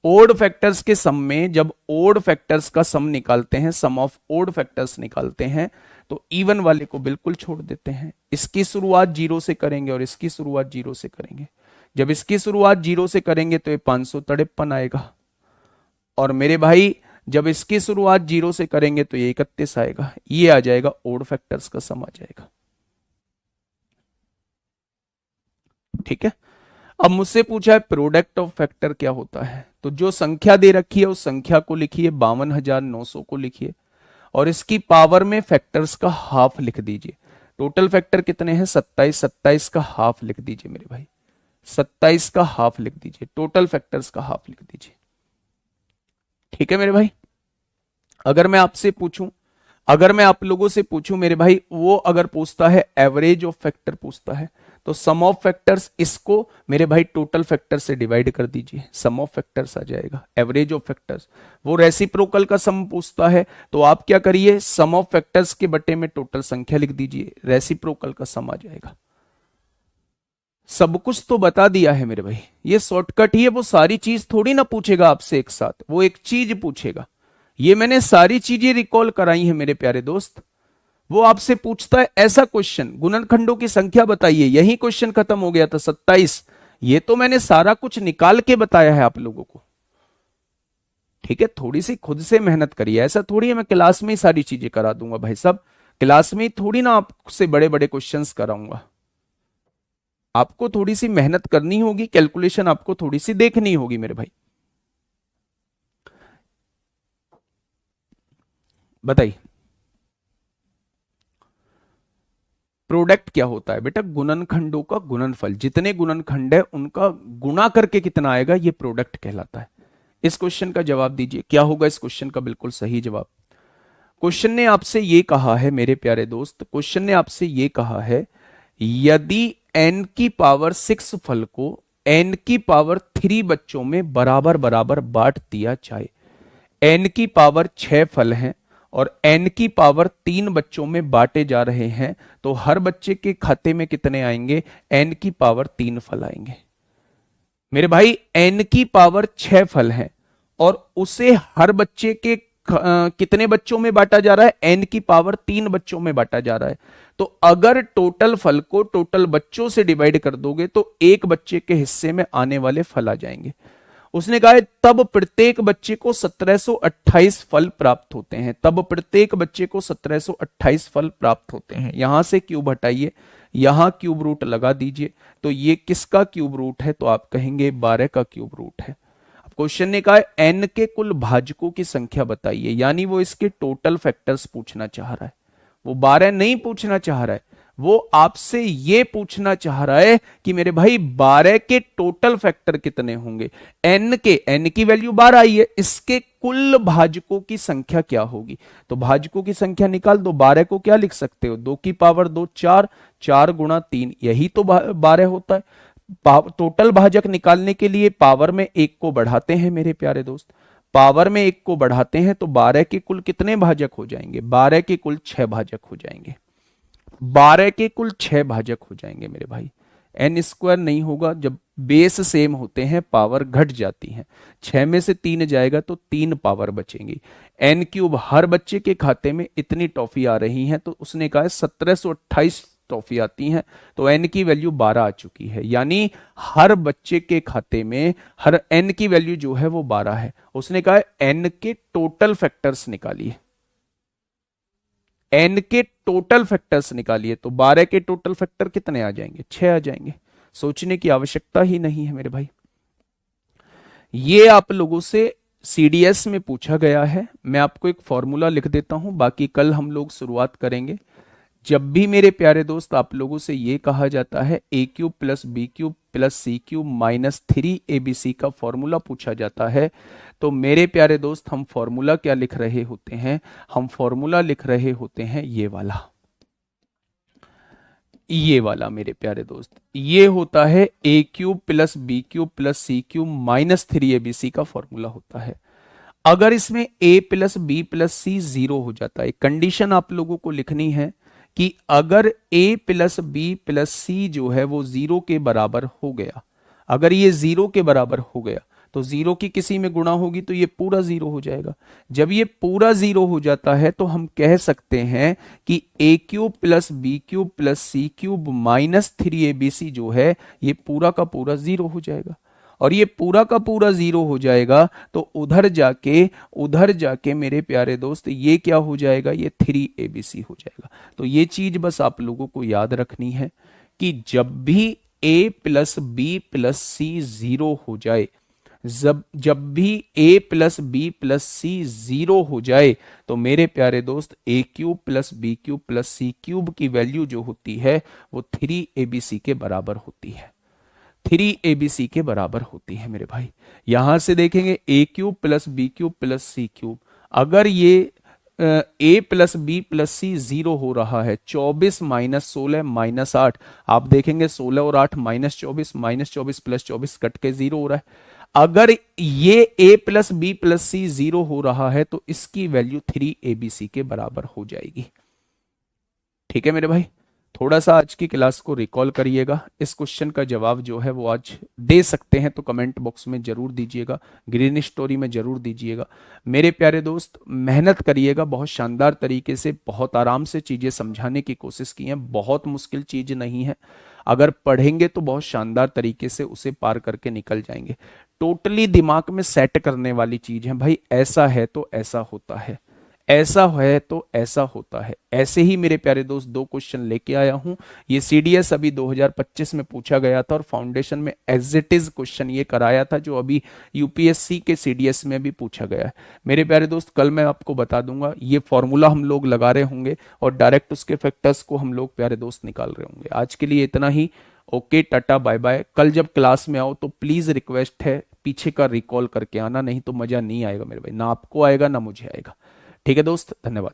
ओड फैक्टर्स के सम में जब ओड फैक्टर्स का सम निकालते हैं, सम ऑफ ओड फैक्टर्स निकालते हैं, तो इवन वाले को बिल्कुल छोड़ देते हैं। इसकी शुरुआत 0 से करेंगे और इसकी शुरुआत 0 से करेंगे। जब इसकी शुरुआत 0 से करेंगे तो ये 553 आएगा, और मेरे भाई जब इसकी शुरुआत 0 से करेंगे तो ये 31 आएगा। ये आ जाएगा ओड फैक्टर्स का सम आ जाएगा। ठीक है। अब मुझसे पूछा है प्रोडक्ट ऑफ फैक्टर क्या होता है, तो जो संख्या दे रखी है उस संख्या को लिखिए, 52,900 को लिखिए, और इसकी पावर में फैक्टर्स का हाफ लिख दीजिए। टोटल फैक्टर कितने हैं? 27, 27 का हाफ लिख दीजिए मेरे भाई, 27 का हाफ लिख दीजिए, टोटल फैक्टर्स का हाफ लिख दीजिए। ठीक है मेरे भाई। अगर मैं आपसे पूछूं, अगर मैं आप लोगों से पूछूं मेरे भाई, वो अगर पूछता है एवरेज ऑफ फैक्टर पूछता है, तो सम ऑफ फैक्टर्स, इसको मेरे भाई टोटल फैक्टर से डिवाइड कर दीजिए, सम ऑफ फैक्टर्स आ जाएगा, एवरेज ऑफ फैक्टर्स। वो रेसिप्रोकल का सम पूछता है तो आप क्या करिए, सम ऑफ फैक्टर्स के बटे में टोटल संख्या लिख दीजिए, रेसिप्रोकल का सम आ जाएगा। सब कुछ तो बता दिया है मेरे भाई, ये शॉर्टकट ही है, वो सारी चीज थोड़ी ना पूछेगा आपसे एक साथ, वो एक चीज पूछेगा। ये मैंने सारी चीजें रिकॉल कराई हैं मेरे प्यारे दोस्त। वो आपसे पूछता है ऐसा क्वेश्चन, गुणनखंडों की संख्या बताइए, यही क्वेश्चन खत्म हो गया था 27। ये तो मैंने सारा कुछ निकाल के बताया है आप लोगों को, ठीक है। थोड़ी सी खुद से मेहनत करिए, ऐसा थोड़ी है मैं क्लास में ही सारी चीजें करा दूंगा भाई साहब, क्लास में ही थोड़ी ना आपसे बड़े बड़े क्वेश्चंस कराऊंगा। आपको थोड़ी सी मेहनत करनी होगी, कैलकुलेशन आपको थोड़ी सी देखनी होगी मेरे भाई। बताइए प्रोडक्ट क्या होता है बेटा, गुणनखंडों का गुणनफल, जितने गुणनखंड है उनका गुणा करके कितना आएगा, ये प्रोडक्ट कहलाता है। इस क्वेश्चन का जवाब दीजिए, क्या होगा इस क्वेश्चन का बिल्कुल सही जवाब। क्वेश्चन ने आपसे ये कहा है मेरे प्यारे दोस्त, क्वेश्चन ने आपसे ये कहा है, यदि n की पावर 6 फल को n की पावर 3 बच्चों में बराबर बराबर बांट दिया जाए, n की पावर 6 फल हैं और n की पावर 3 बच्चों में बांटे जा रहे हैं, तो हर बच्चे के खाते में कितने आएंगे, n की पावर 3 फल आएंगे। मेरे भाई n की पावर 6 फल हैं और उसे हर बच्चे के कितने बच्चों में बांटा जा रहा है, n की पावर 3 बच्चों में बांटा जा रहा है। तो अगर टोटल फल को टोटल बच्चों से डिवाइड कर दोगे तो एक बच्चे के हिस्से में आने वाले फल आ जाएंगे। उसने कहा है तब प्रत्येक बच्चे को 1728 फल प्राप्त होते हैं, तब प्रत्येक बच्चे को 1728 फल प्राप्त होते हैं। यहां से क्यूब हटाइए, यहां क्यूब रूट लगा दीजिए, तो ये किसका क्यूब रूट है, तो आप कहेंगे 12 का क्यूब रूट है। क्वेश्चन ने कहा है n के कुल भाजकों की संख्या बताइए, यानी वो इसके टोटल फैक्टर्स पूछना चाह रहा है, वो 12 नहीं पूछना चाह रहा है, वो आपसे ये पूछना चाह रहा है कि मेरे भाई 12 के टोटल फैक्टर कितने होंगे, n की वैल्यू 12 आई है, इसके कुल भाजकों की संख्या क्या होगी। तो भाजकों की संख्या निकाल दो, 12 को क्या लिख सकते हो, 2 की पावर 2 4, 4 गुणा 3, यही तो 12 होता है। टोटल भाजक निकालने के लिए पावर में एक को बढ़ाते हैं मेरे प्यारे दोस्त, पावर में एक को बढ़ाते हैं तो 12 के कुल कितने भाजक हो जाएंगे, 12 के कुल 6 भाजक हो जाएंगे, 12 के कुल 6 भाजक हो जाएंगे मेरे भाई। n स्क्वायर नहीं होगा, जब बेस सेम होते हैं पावर घट जाती है, 6 में से 3 जाएगा तो 3 पावर बचेंगी। n क्यूब, हर बच्चे के खाते में इतनी टॉफी आ रही है, तो उसने कहा 1728 टॉफी आती हैं, तो n की वैल्यू 12 आ चुकी है, यानी हर बच्चे के खाते में हर n की वैल्यू जो है वो 12 है। उसने कहा n के टोटल फैक्टर्स निकालिए, n के टोटल फैक्टर्स निकालिए, तो 12 के टोटल फैक्टर कितने आ जाएंगे, 6 आ जाएंगे। सोचने की आवश्यकता ही नहीं है मेरे भाई, ये आप लोगों से सीडीएस में पूछा गया है। मैं आपको एक फॉर्मूला लिख देता हूं, बाकी कल हम लोग शुरुआत करेंगे। जब भी मेरे प्यारे दोस्त आप लोगों से ये कहा जाता है a cube plus B cube plus C cube minus 3abc का फॉर्मूला पूछा जाता है, तो मेरे प्यारे दोस्त हम फॉर्मूला क्या लिख रहे होते हैं, हम फॉर्मूला लिख रहे होते हैं ये वाला, ये वाला मेरे प्यारे दोस्त, ये होता है a cube plus B cube plus C cube minus 3abc का फॉर्मूला होता है। अगर इसमें a प्लस बी प्लस सी 0 हो जाता है, कंडीशन आप लोगों को लिखनी है कि अगर a प्लस बी प्लस सी जो है वो 0 के बराबर हो गया, अगर ये 0 के बराबर हो गया तो 0 की किसी में गुणा होगी तो ये पूरा 0 हो जाएगा। जब ये पूरा 0 हो जाता है तो हम कह सकते हैं कि a cube plus B cube plus C cube minus 3abc जो है ये पूरा का पूरा 0 हो जाएगा, और ये पूरा का पूरा 0 हो जाएगा तो उधर जाके मेरे प्यारे दोस्त ये क्या हो जाएगा, ये 3abc हो जाएगा। तो ये चीज बस आप लोगों को याद रखनी है कि जब भी a प्लस बी प्लस सी 0 हो जाए, जब भी a प्लस बी प्लस सी 0 हो जाए, तो मेरे प्यारे दोस्त a cube plus B cube plus C cube की वैल्यू जो होती है वो 3abc के बराबर होती है, 3abc के बराबर होती है मेरे भाई। यहां से देखेंगे a cube plus B cube plus C cube, अगर ये ए प्लस बी प्लस सी 0 हो रहा है, 24 माइनस 16 माइनस 8, आप देखेंगे 16 और 8 -24 प्लस 24 कट के 0 हो रहा है। अगर ये ए प्लस बी प्लस सी 0 हो रहा है तो इसकी वैल्यू 3 ABC के बराबर हो जाएगी। ठीक है मेरे भाई, थोड़ा सा आज की क्लास को रिकॉल करिएगा। इस क्वेश्चन का जवाब जो है वो आज दे सकते हैं तो कमेंट बॉक्स में जरूर दीजिएगा, ग्रीन स्टोरी में जरूर दीजिएगा। मेरे प्यारे दोस्त मेहनत करिएगा, बहुत शानदार तरीके से बहुत आराम से चीजें समझाने की कोशिश की है, बहुत मुश्किल चीज नहीं है। अगर पढ़ेंगे तो बहुत शानदार तरीके से उसे पार करके निकल जाएंगे। टोटली दिमाग में सेट करने वाली चीज है भाई, ऐसा है तो ऐसा होता है, ऐसा है तो ऐसा होता है। ऐसे ही मेरे प्यारे दोस्त दो क्वेश्चन लेके आया हूं। ये सीडीएस अभी 2025 में पूछा गया था और फाउंडेशन में एज इट इज क्वेश्चन ये कराया था जो अभी यूपीएससी के सीडीएस में भी पूछा गया है। मेरे प्यारे दोस्त कल मैं आपको बता दूंगा, ये फॉर्मूला हम लोग लगा रहे होंगे और डायरेक्ट उसके फैक्टर्स को हम लोग प्यारे दोस्त निकाल रहे होंगे। आज के लिए इतना ही। Okay, tata bye bye. कल जब क्लास में आओ तो प्लीज रिक्वेस्ट है पीछे का रिकॉल करके आना, नहीं तो मजा नहीं आएगा मेरे भाई, ना आपको आएगा ना मुझे आएगा। ठीक है दोस्त, धन्यवाद।